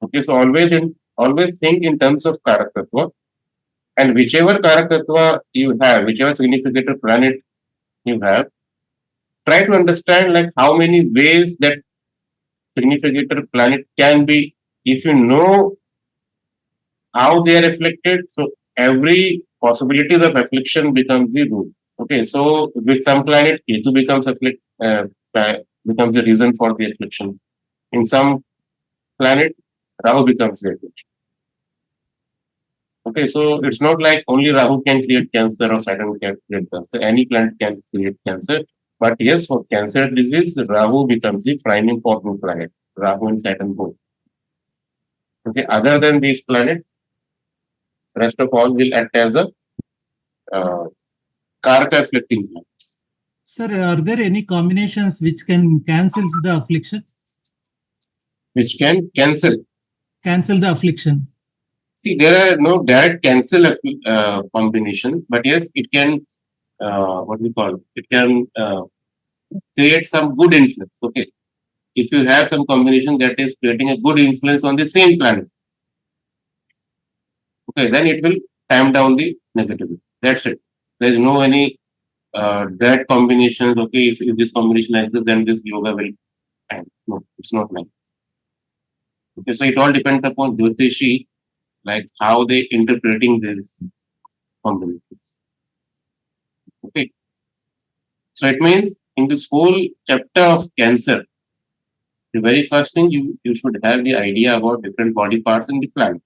Okay, so always think in terms of karakatva, and whichever karakatva you have, whichever significator planet you have, try to understand like how many ways that significator planet can be. If you know how they are afflicted, so every possibility of affliction becomes the rule. Okay, so with some planet, Ketu becomes becomes the reason for the affliction. In some planet, Rahu becomes the affliction. Okay, so it's not like only Rahu can create cancer or Saturn can create cancer. Any planet can create cancer. But yes, for cancer disease, Rahu becomes the prime important planet. Rahu and Saturn both. Okay, other than these planets, rest of all will act as a karaka afflicting planets. Sir, are there any combinations which can cancel the affliction? Which can cancel. Cancel the affliction. See, there are no direct cancel combinations, but yes, it can, what we call, it can create some good influence. Okay. If you have some combination that is creating a good influence on the same planet, okay, then it will tamp down the negativity. That's it. There is no any direct combinations. Okay, if this combination exists, then this yoga will end. No, it's not like that. Okay, so it all depends upon jyotishi, like how they interpreting these combinations. Okay, so it means in this whole chapter of Cancer, the very first thing you should have the idea about different body parts in the planet.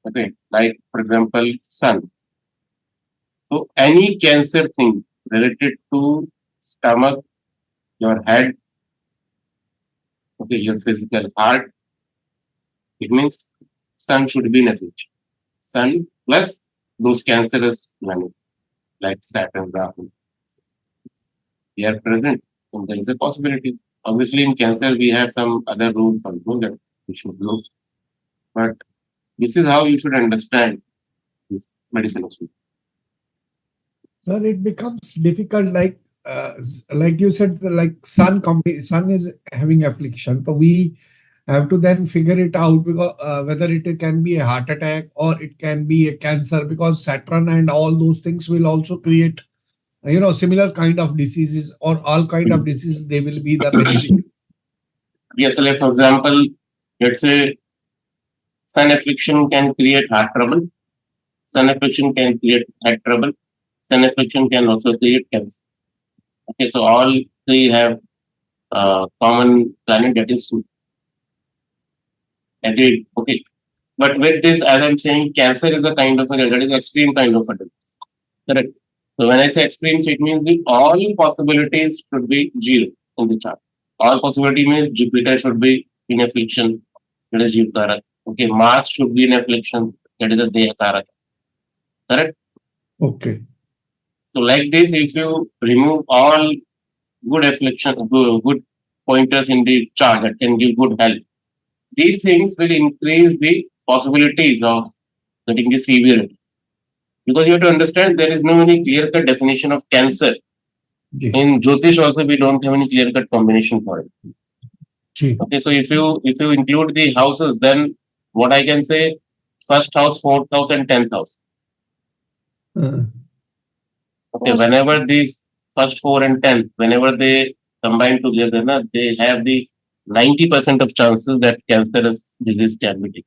Okay, like for example, Sun. So any Cancer thing related to stomach, your head, okay, your physical heart, it means Sun should be in affliction. Sun plus those cancerous planets like Saturn, Rahu, they are present, and there is a possibility. Obviously, in Cancer, we have some other rules also that we should look, but this is how you should understand this medicine also. Sir, it becomes difficult, like you said, like sun is having affliction, so we have to then figure it out because whether it can be a heart attack or it can be a cancer, because Saturn and all those things will also create, similar kind of diseases or all kind of diseases. They will be the benefit. Yes, like for example, let's say Sun affliction can create heart trouble. Sun affliction can create head trouble. Sun affliction can also create cancer. Okay, so all three have common planet, that is Sun. Agreed. Okay. But with this, as I'm saying, Cancer is a kind of that is extreme kind of a disease. Correct. So when I say extreme, it means the all possibilities should be zero in the chart. All possibility means Jupiter should be in affliction, that is Jupiter. Okay, Mars should be in affliction, that is a Deha Karaka. Correct? Okay. So like this, if you remove all good affliction, good pointers in the chart that can give good health, these things will increase the possibilities of getting the severity. Because you have to understand there is no any clear-cut definition of cancer. Ji. In Jyotish also we don't have any clear-cut combination for it. Ji. Okay, so if you include the houses, then what I can say, first house, fourth house, and 10th house. Uh, Okay, whenever these first 4 and 10, whenever they combine together, na, they have the 90% of chances that cancerous disease can be taken.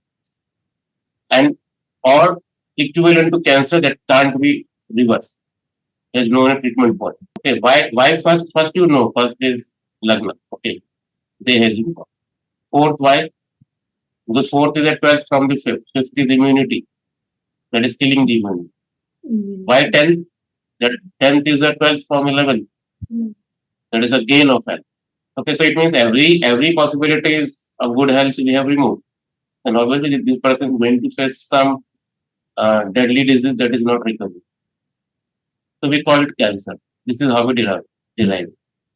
And or equivalent to cancer that can't be reversed. There's no treatment for it. Okay, why first you know, first is Lagna. Okay, they has you. Fourth, why? Because fourth is at 12th from the fifth. Fifth is immunity. That is killing the immunity. Why 10th? That 10th is the 12th from 11th. That is a gain of health. Okay, so it means every possibility is of good health we have removed. And obviously this person is going to face some deadly disease that is not recovered. So we call it cancer. This is how we derive.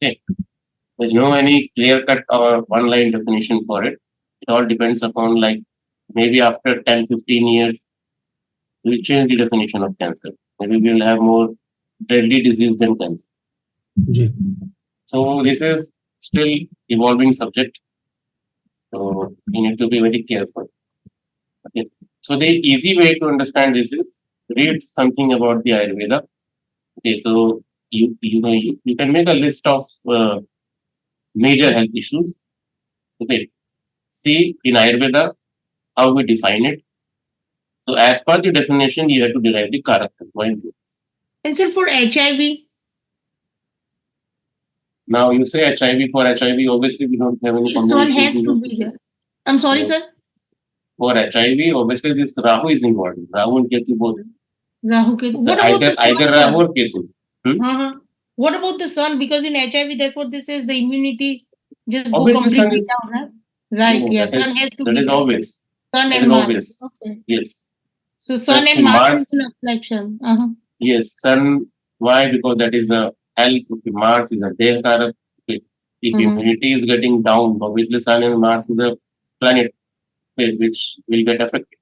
Okay. There's no any clear cut or one line definition for it. It all depends upon, like, maybe after 10, 15 years, we'll change the definition of cancer. Maybe we'll have more deadly disease than cancer. ji. So this is still evolving subject. So we need to be very careful. Okay. So the easy way to understand this is read something about the Ayurveda. Okay, so you can make a list of major health issues. Okay, see in Ayurveda how we define it. So as per the definition, you have to derive the karaka. And sir, for HIV, Now you say HIV, for HIV, obviously we don't have any sun has combination. to be there. I'm sorry, Yes. sir. For HIV, obviously this Rahu is involved. Rahu and Ketu both. Rahu Ketu. What about the sun? Either Rahu or Ketu. Uh-huh. What about the sun? Because in HIV, that's what this is. The immunity just go Obviously, sun completely is- down, right? Right. No, Yeah. that Sun is- has to that be is there. obvious. Sun That and is Mars. obvious. Okay. Yes. So sun That's and Mars Mars. is an affliction. Uh-huh. Yes, Sun. Why? Because that is a health. Okay, Mars is a day karak. Okay. If Mhm. immunity is getting down, obviously Sun and Mars is a planet, okay, which will get affected.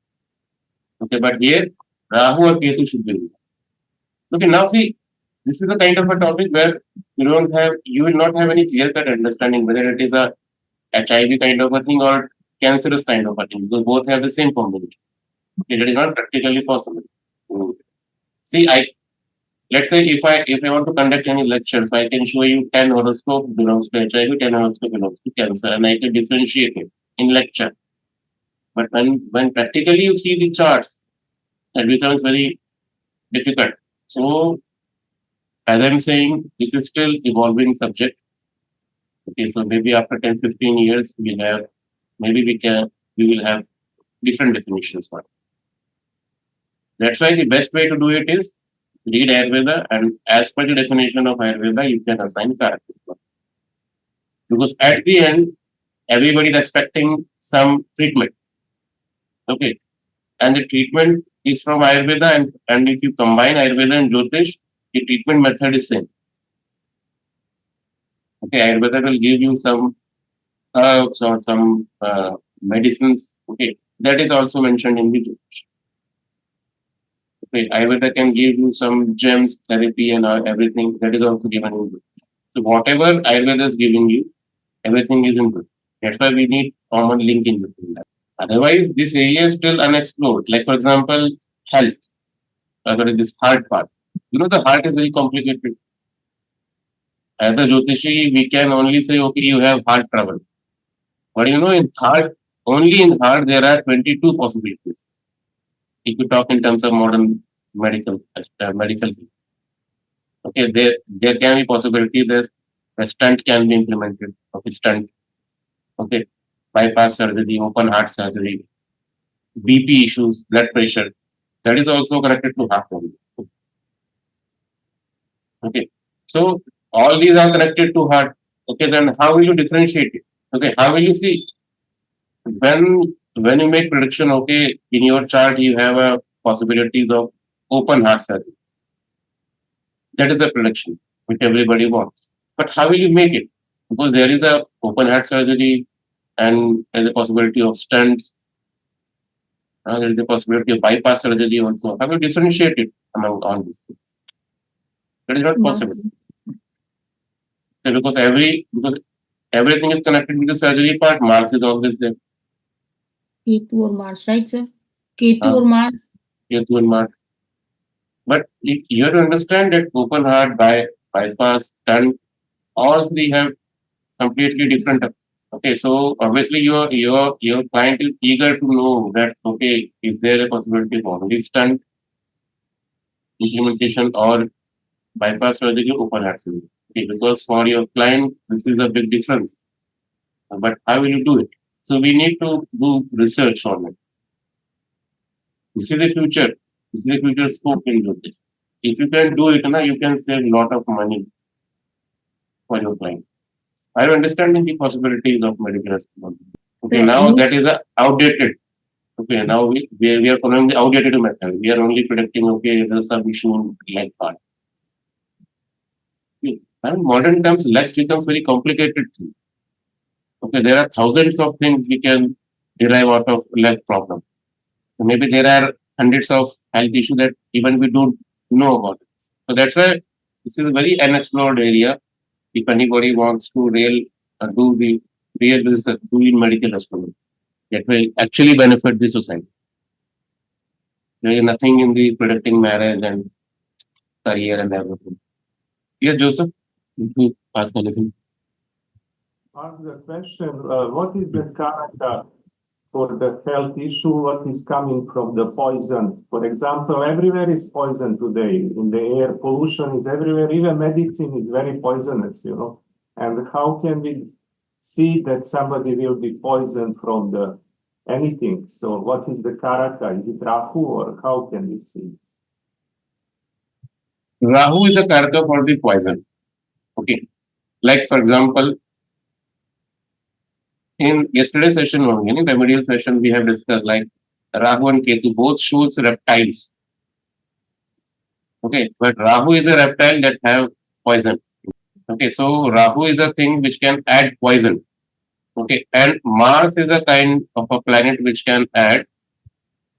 Okay, but here Rahu or Ketu should be there. Okay, now see, this is the kind of a topic where you will not have any clear cut understanding whether it is a HIV kind of a thing or cancerous kind of a thing, because both have the same combination. Okay, that is not practically possible. See, let's say if I want to conduct any lecture, so I can show you 10 horoscope belongs to HIV, 10 horoscope belongs to cancer, and I can differentiate it in lecture. But when practically you see the charts, that becomes very difficult. So as I'm saying, this is still evolving subject. Okay, so maybe after 10, 15 years, we will have different definitions for it. That's why the best way to do it is read Ayurveda, and as per the definition of Ayurveda, you can assign character. Because at the end, everybody is expecting some treatment. Okay. And the treatment is from Ayurveda, and if you combine Ayurveda and Jyotish, the treatment method is same. Okay, Ayurveda will give you some herbs or some medicines. Okay, that is also mentioned in the Jyotish. Okay, Ayurveda can give you some gems, therapy, and everything that is also given in Jyotish. So whatever Ayurveda is giving you, everything is in Jyotish. That's why we need common link in between that. Otherwise, this area is still unexplored. Like for example, health. This heart part. The heart is very complicated. As a Jyotishi, we can only say, okay, you have heart trouble. But in heart, only in heart, there are 22 possibilities. If you talk in terms of modern medical. Okay, there can be possibility that a stunt can be implemented. Okay, stunt. Okay, bypass surgery, open heart surgery, BP issues, blood pressure. That is also connected to heart only. Okay, so all these are connected to heart. Okay, then how will you differentiate it? Okay, how will you see? When you make prediction, okay, in your chart you have a possibilities of open heart surgery. That is the prediction which everybody wants. But how will you make it? Because there is a open heart surgery and there's a possibility of stents. There is a possibility of bypass surgery also. How will you differentiate it among all these things? That is not possible. Because everything is connected with the surgery part. Mars is always there. Ketu or Mars, right, sir? Ketu or Mars? Ketu and Mars. But you have to understand that open heart, bypass, stent, all three have completely different. Okay, so obviously your client is eager to know that okay, is there a possibility of only stent implementation or bypass surgery or open heart surgery? Okay, because for your client this is a big difference. But how will you do it? So we need to do research on it. This is the future. This is the future scope in jyotish. If you can do it, you can save a lot of money for your client. I understand the possibilities of medical astrology. Okay, now that is outdated. Okay, now we are following the outdated method. We are only predicting, okay, there's some issue in leg part. Okay. And modern times, legs becomes very complicated thing. Okay, there are thousands of things we can derive out of leg problem. So maybe there are hundreds of health issues that even we don't know about it. So that's why this is a very unexplored area. If anybody wants to do the real research, do in medical astrology, that will actually benefit the society. There is nothing in the predicting marriage and career and everything. Yes, Joseph, if you ask anything. Ask the question, what is the karaka for the health issue? What is coming from the poison? For example, everywhere is poison today. In the air, pollution is everywhere. Even medicine is very poisonous, And how can we see that somebody will be poisoned from the anything? So what is the karaka? Is it Rahu or how can we see it? Rahu is the karaka for the poison. Okay. Like for example, in yesterday's session only, in the remedial session, we have discussed like Rahu and Ketu both shows reptiles. Okay, but Rahu is a reptile that have poison. Okay, so Rahu is a thing which can add poison. Okay, and Mars is a kind of a planet which can add.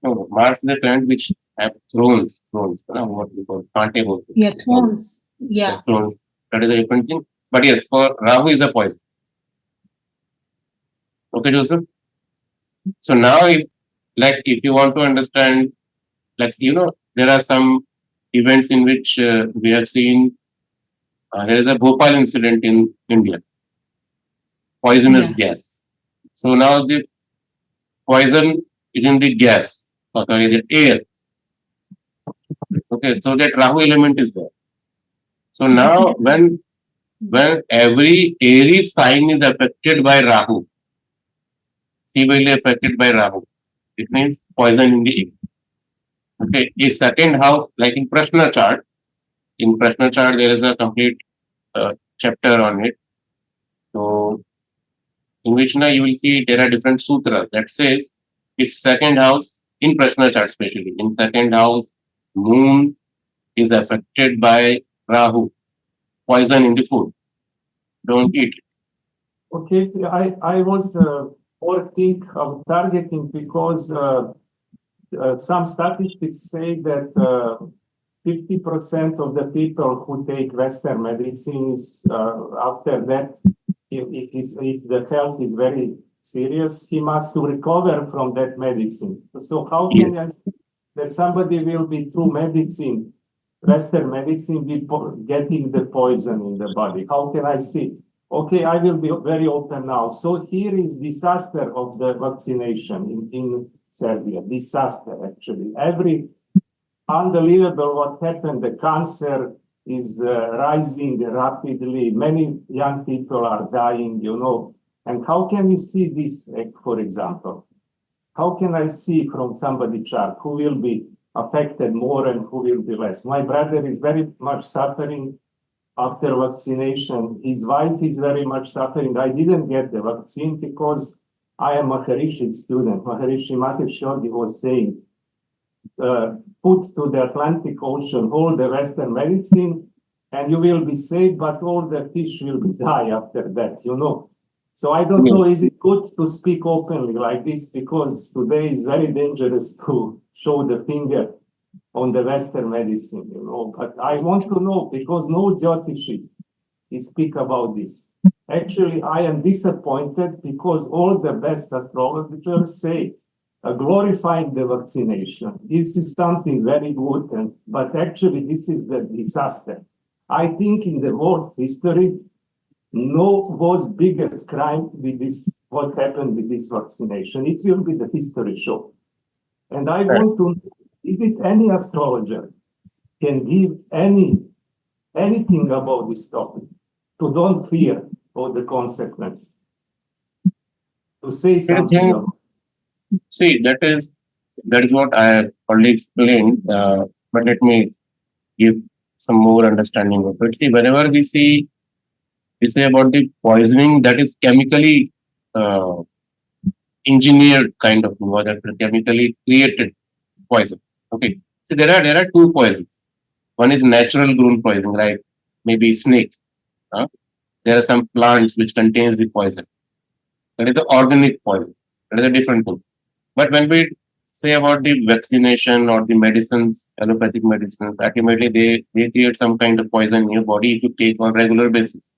No, Mars is a planet which have thrones. What we call thrones. Yeah, thrones. Yeah. Thrones. That is a different thing. But yes, for Rahu is a poison. Okay, Joseph. So now, if you want to understand, there are some events in which we have seen. There is a Bhopal incident in India. Poisonous gas. So now the poison is in the gas, the air. Okay, so that Rahu element is there. So now when every Aries sign is affected by Rahu, severely affected by Rahu, it means poison in the air. Okay, if second house, like in Prashna chart, there is a complete chapter on it. So in which now you will see there are different sutras that says if second house, in Prashna chart especially, in second house, moon is affected by Rahu, poison in the food. Don't eat it. Okay, I was more think of targeting because some statistics say that 50% of the people who take Western medicines after that, if the health is very serious, he must to recover from that medicine. So how can I see that somebody will be through medicine, Western medicine, be getting the poison in the body? How can I see? Okay, I will be very open now. So here is disaster of the vaccination in Serbia. Disaster, actually. Unbelievable what happened. The cancer is rising rapidly. Many young people are dying, And how can we see this, for example? How can I see from somebody's chart who will be affected more and who will be less? My brother is very much suffering after vaccination. His wife is very much suffering. I didn't get the vaccine because I am a Maharishi student. Maharishi Mahesh Yogi was saying, put to the Atlantic Ocean all the Western medicine and you will be saved, but all the fish will die after that, you know. So I don't know, Yes. is it good to speak openly like this? Because today is very dangerous to show the finger on the Western medicine, you know. But I want to know, because no jyotish speak about this. Actually, I am disappointed because all the best astrologers say glorifying the vaccination. This is something very good, but actually this is the disaster. I think in the world history, no was biggest crime with this, what happened with this vaccination. It will be the history show. And I want to know, is it any astrologer can give anything about this topic? To don't fear all the consequence. To say something about. See, that is what I have already explained. But let me give some more understanding of it. See, whenever we say about the poisoning, that is chemically engineered kind of thing, or that chemically created poison. Okay. So there are two poisons. One is natural grown poison, right? Maybe snake. There are some plants which contains the poison. That is the organic poison. That is a different thing. But when we say about the vaccination or the medicines, allopathic medicines, ultimately they create some kind of poison in your body if you take on regular basis.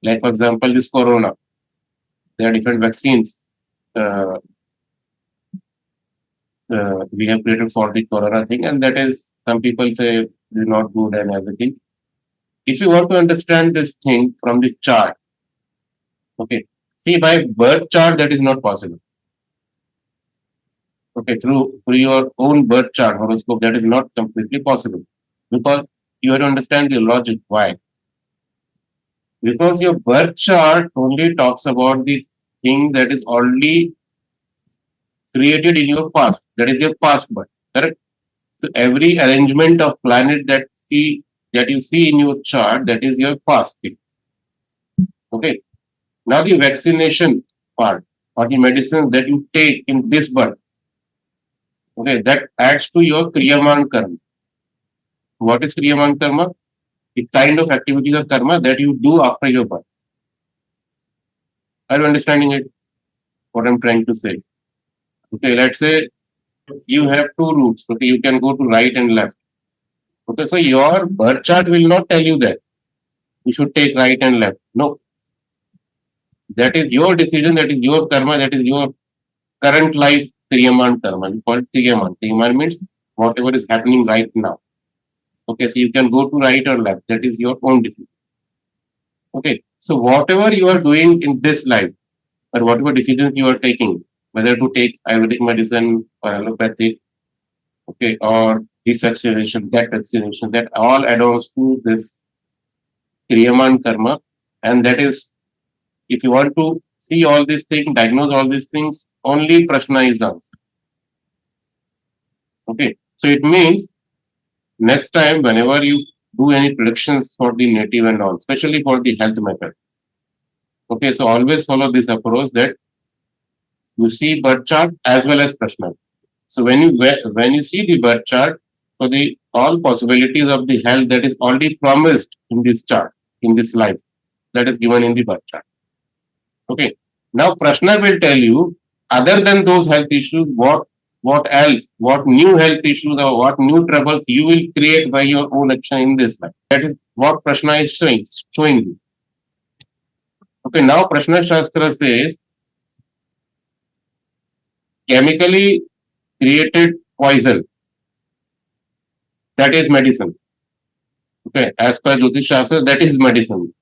Like for example, this corona. There are different vaccines we have created for the corona thing, and that is, some people say is not good and everything. If you want to understand this thing from the chart, okay, see, by birth chart that is not possible. Okay, through your own birth chart horoscope, that is not completely possible, because you have to understand the logic. Why? Because your birth chart only talks about the thing that is already created in your past. That is your past birth. Correct? So every arrangement of planet that you see in your chart, that is your past thing. Okay. Now the vaccination part or the medicines that you take in this birth, okay, that adds to your Kriyaman karma. What is Kriyaman karma? The kind of activities of karma that you do after your birth. Are you understanding it? What I'm trying to say? Okay, let's say you have two routes. Okay, you can go to right and left. Okay, so your birth chart will not tell you that you should take right and left. No. That is your decision, that is your karma, that is your current life Kriyaman karma. We call it Kriyaman. Kriyaman means whatever is happening right now. Okay, so you can go to right or left. That is your own decision. Okay, so whatever you are doing in this life, or whatever decisions you are taking, whether to take Ayurvedic medicine or allopathic, okay, or this vaccination, that all adds to this Kriyaman karma. And that is, if you want to see all these things, diagnose all these things, only Prashna is the answer. Okay, so it means next time, whenever you do any predictions for the native and all, especially for the health method, okay, so always follow this approach that you see birth chart as well as Prashna. So when you see the birth chart, so the all possibilities of the health that is already promised in this chart, in this life, that is given in the birth chart. Okay. Now Prashna will tell you, other than those health issues, what else, what new health issues or what new troubles you will create by your own action in this life. That is what Prashna is showing you. Okay, now Prashna Shastra says chemically created poison, that is medicine. Okay, as per Jyotish Shastra, that is medicine.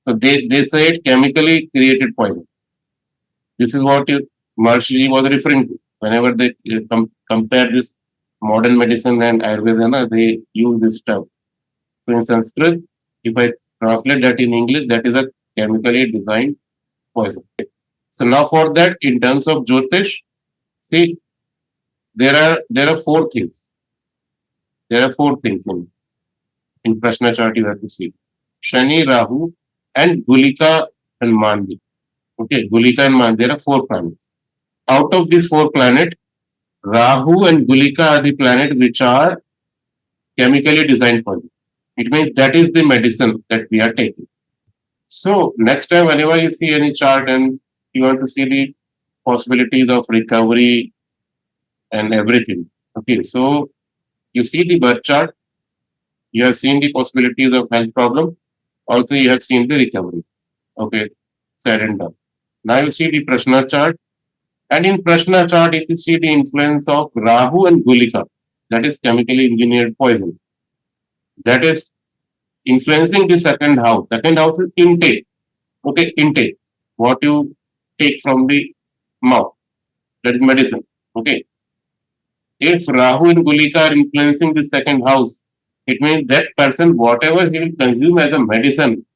So they said chemically created poison. This is what Maharshi was referring to. Whenever they compare this modern medicine and Ayurveda, they use this term. So in Sanskrit, if I translate that in English, that is a chemically designed poison. So now for that, in terms of Jyotish, see, there are four things. There are four things in Prashna chart you have to see. Shani, Rahu, and Gulika and Mandi. Okay, Gulika and Mandi, there are four planets. Out of these four planets, Rahu and Gulika are the planets which are chemically designed for you. It means that is the medicine that we are taking. So next time, whenever you see any chart and you want to see the possibilities of recovery and everything, okay, so you see the birth chart, you have seen the possibilities of health problem, also you have seen the recovery. Okay, said and done. Now you see the Prashna chart, and in Prashna chart, if you see the influence of Rahu and Gulika, that is chemically engineered poison, that is influencing the second house. Second house is intake. Okay, intake. What you take from the mouth, that is medicine. Okay. If Rahu and Gulika are influencing the second house, it means that person, whatever he will consume as a medicine,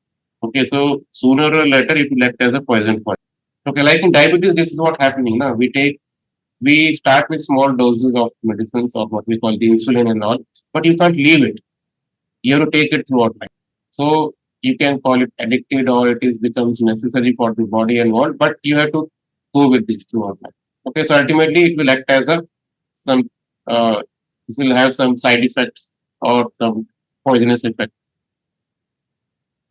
okay, so sooner or later it will act as a poison for him. Okay, like in diabetes, this is what happening now. We start with small doses of medicines or what we call the insulin and all, but you can't leave it. You have to take it throughout life. So you can call it addicted or it is becomes necessary for the body and all, but you have to go with this throughout life. Okay, so ultimately it will act as a some this will have some side effects or some poisonous effect.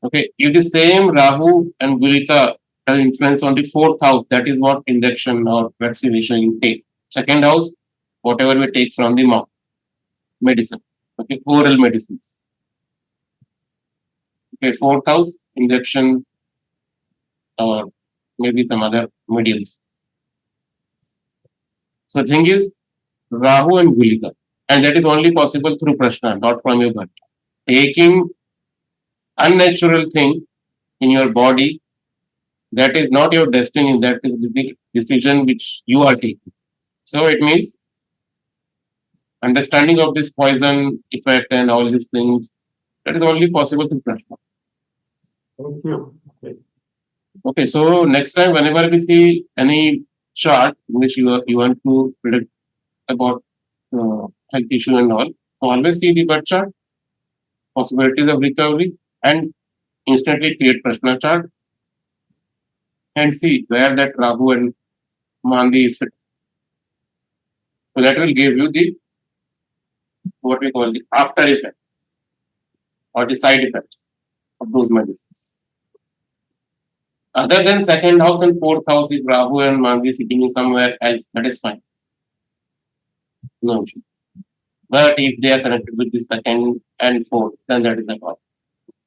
Okay, if the same Rahu and Gulika have influence on the fourth house, that is what injection or vaccination you take. Second house, whatever we take from the mouth, medicine. Okay, oral medicines. Okay, fourth house, injection or maybe some other mediums. So thing is, Rahu and Gulika, and that is only possible through Prashna, not from your birth. Taking unnatural thing in your body, that is not your destiny, that is the decision which you are taking. So it means understanding of this poison effect and all these things, that is only possible through Prashna. Thank you. Okay. Okay, so next time, whenever we see any chart in which you want to predict about health issue and all, so always see the birth chart, possibilities of recovery, and instantly create Prashna chart and see where that Rahu and Mandi is. So that will give you the what we call the after effect or the side effects of those medicines. Other than second house and fourth house, if Rahu and Mandi sitting in somewhere else, that is fine. No issue. But if they are connected with the second and fourth, then that is a problem.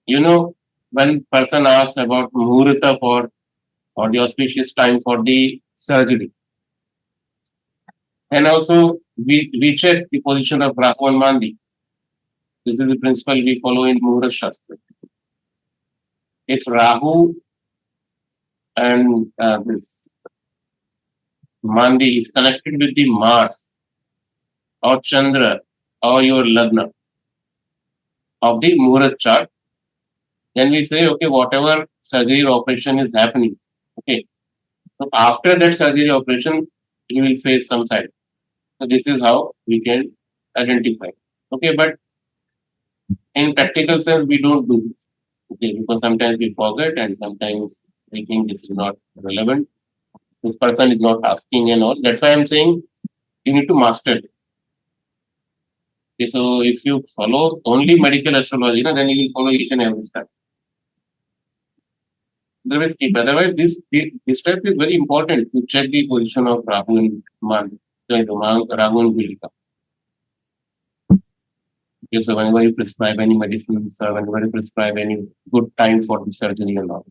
You know, when person asks about Muhurta for or the auspicious time for the surgery, and also we check the position of Rahu and Mandi. This is the principle we follow in Muhurat Shastra. If Rahu and this Mandi is connected with the Mars or Chandra or your Lagna of the Muhurat chart, then we say, okay, whatever surgery or operation is happening, okay, so after that surgery operation, you will face some side. So this is how we can identify. Okay, but in practical sense, we don't do this. Okay, because sometimes we forget and sometimes we think this is not relevant. This person is not asking and all. That's why I'm saying you need to master it. Okay, so if you follow only medical astrology, then you will follow each and every step. Otherwise, this step is very important to check the position of Rahu and Mandi, Rahu and Gulika. Okay, so whenever you prescribe any medicines or whenever you prescribe any good time for the surgery and all.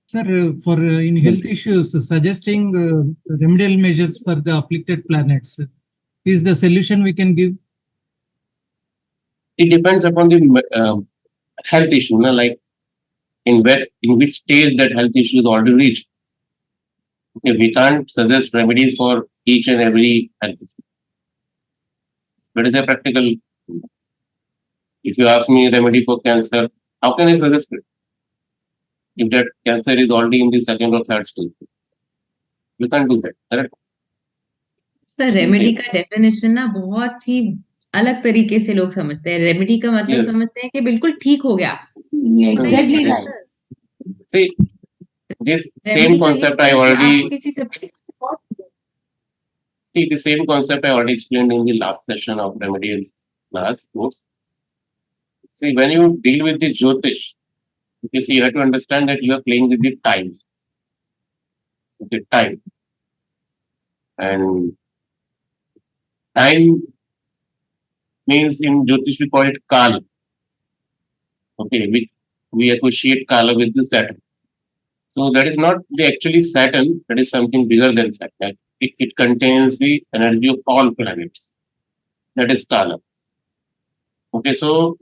Sir, for in health issues, suggesting remedial measures for the afflicted planets is the solution we can give? It depends upon the health issue, like in which stage that health issue is already reached. Okay, we can't suggest remedies for each and every health issue. But is a practical. If you ask me remedy for cancer, how can I suggest it? If that cancer is already in the second or third stage, you can't do that, correct? Sir remedy का definition ना बहुत ही अलग तरीके से लोग समझते हैं. Remedy का मतलब Yes. समझते हैं कि बिल्कुल ठीक हो गया. Exactly नहीं, right. Sir. See, this remedy same का ये concept होता I है कि already आप किसी से see the same concept I already explained in the last session of remedial class course. See, when you deal with the jyotish, okay, so you have to understand that you are playing with the time. Okay, time. And time means in jyotish we call it kal. Okay, we associate kala with the Saturn. So that is not the actually Saturn, that is something bigger than Saturn. It contains the energy of all planets. That is kala. Okay, so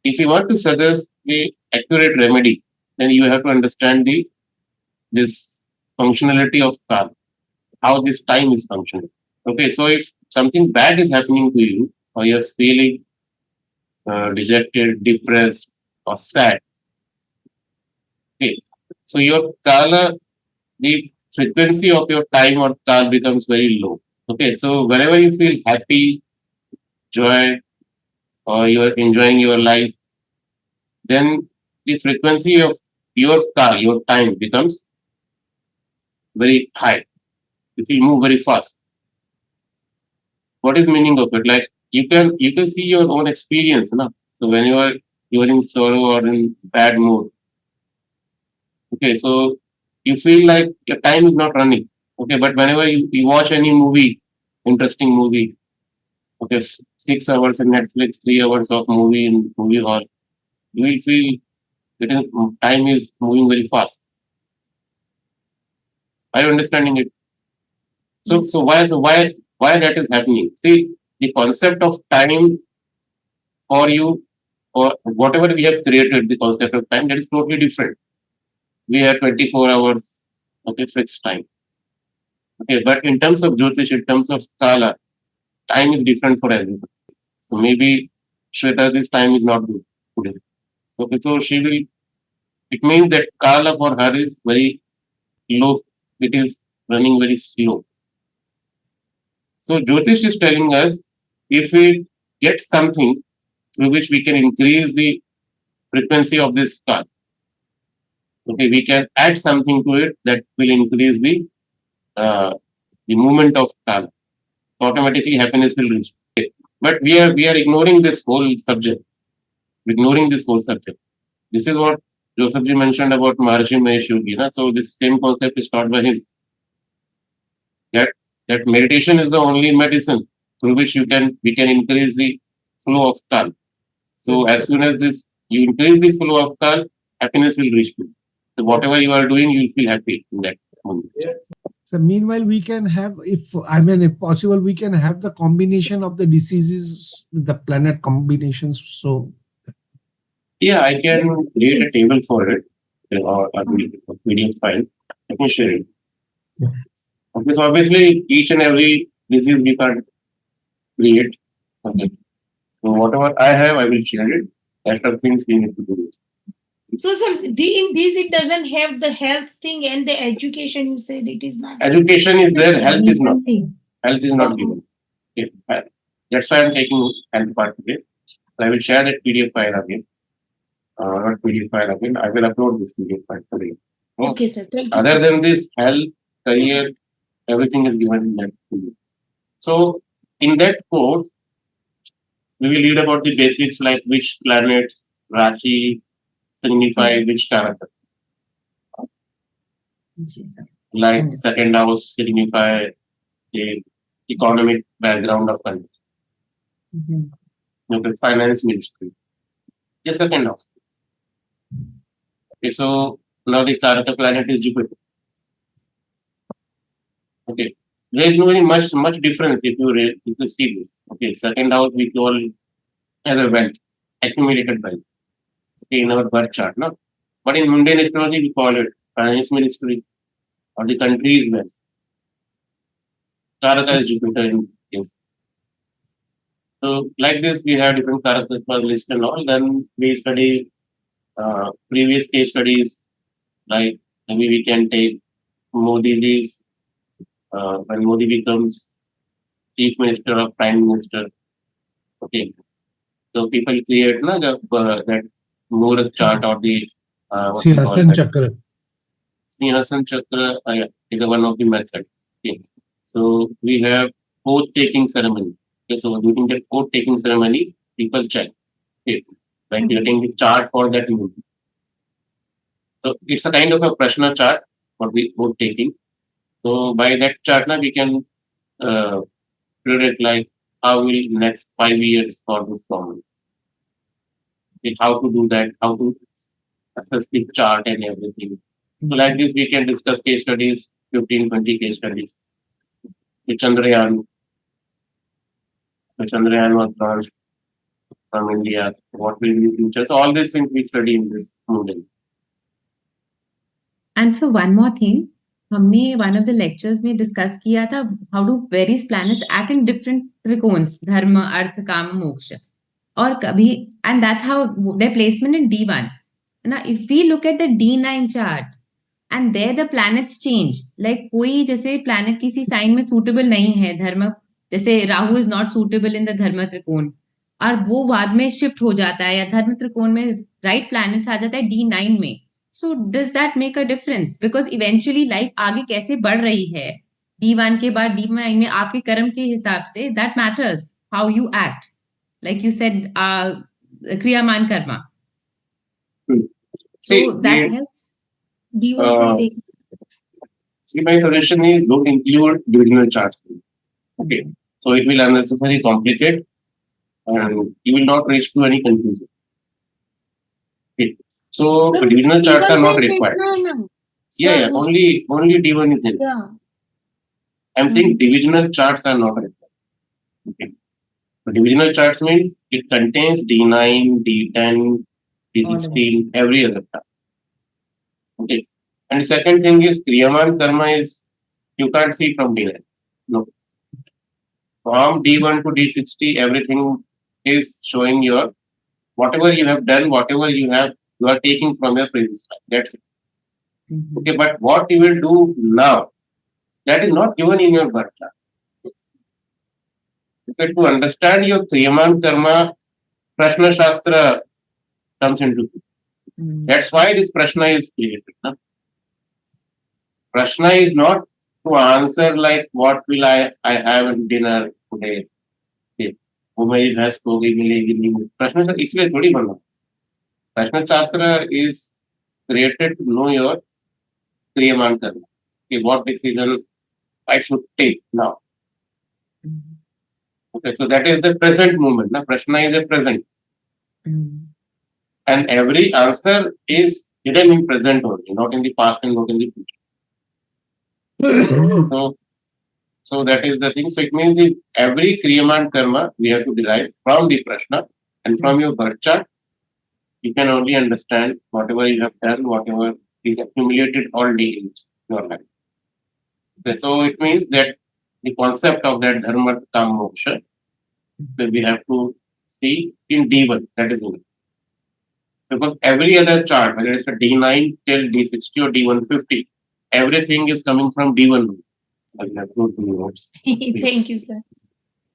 if you want to suggest the accurate remedy, then you have to understand this functionality of kala, how this time is functioning. Okay, so if something bad is happening to you, or you're feeling dejected, depressed, or sad, okay, so your kala, the frequency of your time or kala becomes very low. Okay, so whenever you feel happy, joy, or you are enjoying your life, then the frequency of your kala, your time becomes very high. It will move very fast. What is meaning of it? Like you can see your own experience, no? So when you are in sorrow or in bad mood, okay, so you feel like your time is not running. Okay, but whenever you watch any movie, interesting movie, okay, 6 hours in Netflix, 3 hours of movie in movie hall, you will feel that time is moving very fast. Are you understanding it? So why that is happening? See, the concept of time for you or whatever we have created, the concept of time, that is totally different. We have 24 hours, okay, fixed time. Okay, but in terms of jyotish, in terms of kala, time is different for everyone. So maybe Shweta, this time is not good today. So she will, it means that kala for her is very low, it is running very slow. So Jyotish is telling us if we get something through which we can increase the frequency of this kala, okay, we can add something to it that will increase the movement of kala. Automatically happiness will reach. But we are ignoring this whole subject. This is what Josephji mentioned about Maharshi Mahesh Yogi. So this same concept is taught by him. That meditation is the only medicine through which we can increase the flow of kala. So as soon as you increase the flow of kala, happiness will reach you. So whatever you are doing, you will feel happy in that moment. So meanwhile, we can have, if possible, we can have the combination of the diseases, the planet combinations. So yeah, I can create a table for it or a PDF file. I can share it. Yeah. Okay, so obviously each and every disease we can't create. Okay. So whatever I have, I will share it. Rest of things we need to do. So, in this, it doesn't have the health thing and the education. You said it is not. Education is there, health is not. Something. Health is not given. Okay. That's why I'm taking health part today. So I will share that PDF file again. Not PDF file again. I will upload this PDF file today. Okay, sir. Thank you. Other than this, health, career, everything is given in that PDF. So in that course, we will read about the basics like which planets, Rashi, signify which character. Like second house signify the economic background of country. Okay, finance ministry. The second house. Okay, so now the character planet is Jupiter. Okay, there is no very much difference if you see this. Okay, second house we call as a wealth, accumulated wealth. Okay, in our birth chart, no. But in mundane astrology we call it finance ministry or the country's wealth. Karaka is Jupiter in case. So like this, we have different karakas for list and all. Then we study previous case studies. Like maybe we can take Modi's when Modi becomes chief minister or prime minister. Okay, so people create that Murat chart or the Sinhasan Chakra. Sinhasan Chakra is one of the method. Okay. So we have oath taking ceremony. Okay, so during that oath taking ceremony, people check Okay. Like getting the chart for that moon. So it's a kind of a Prashna chart, what we both taking. So by that chart now we can predict like how will next 5 years for this common. Okay, how to do that, how to assess the chart and everything. So like this we can discuss case studies, 15, 20 case studies. The Chandrayaan was launched from India. What will be the future? So all these things we study in this movement. And so one more thing, हमने one of the lectures में discuss किया था how do various planets act in different trikons, dharma, artha, kama, moksha. और कभी, and that's how their placement in D1. Now, if we look at the D9 chart, and there the planets change, like कोई जैसे planet किसी sign में suitable नहीं है धर्म, जैसे Rahu is not suitable in the धर्म त्रिकोण, और वो बाद में shift हो जाता है या धर्म त्रिकोण में right planets आ जाता है D9 में. So does that make a difference? Because eventually life आगे कैसे बढ़ रही है D1 के बाद D9 में आपके कर्म के हिसाब से, that matters how you act. Like you said, kriyaman karma. So See, that helps. D1 से ही देख See, my suggestion is don't include divisional charts. Okay, so it will unnecessarily complicate and you will not reach to any conclusion. Okay. So Sir, divisional charts are D1 not से ही required. देखना है ना. Yeah, Sir, only D1 is in. yeah. I'm saying divisional charts are not required. Okay. So divisional charts means it contains D9, D10, D16, every other chart. Okay. And the second thing is Kriyaman Karma is you can't see from D9. No. From D1 to D60, everything is showing your whatever you have done, whatever you are taking from your previous life. That's it. Okay, but what you will do now, that is not given in your birth chart. Okay, to understand your Kriyaman Karma, Prashna Shastra comes into play. That's why this Prashna is created. No? Prashna is not to answer like what will I have in dinner today. Okay. वो मेरी भैंस को होगी मिलेगी नहीं मिलेगी. प्रश्न इसलिए थोड़ी बना. प्रश्न शास्त्र is created to know your Kriyaman Karma. Okay, what decision I should take now. Okay, so that is the present moment. Na? Prashna is a present. And every answer is hidden in present only, not in the past and not in the future. So that is the thing. So it means that every Kriyaman Karma we have to derive from the Prashna and from your birth chart. You can only understand whatever you have done, whatever is accumulated all day in your life. Okay, so it means that the concept of that Dharma Kama Moksha that we have to see in D1, that is it. Because every other chart, whether it's a D9 till D60 or D150, everything is coming from D1. Thank you, sir.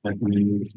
That means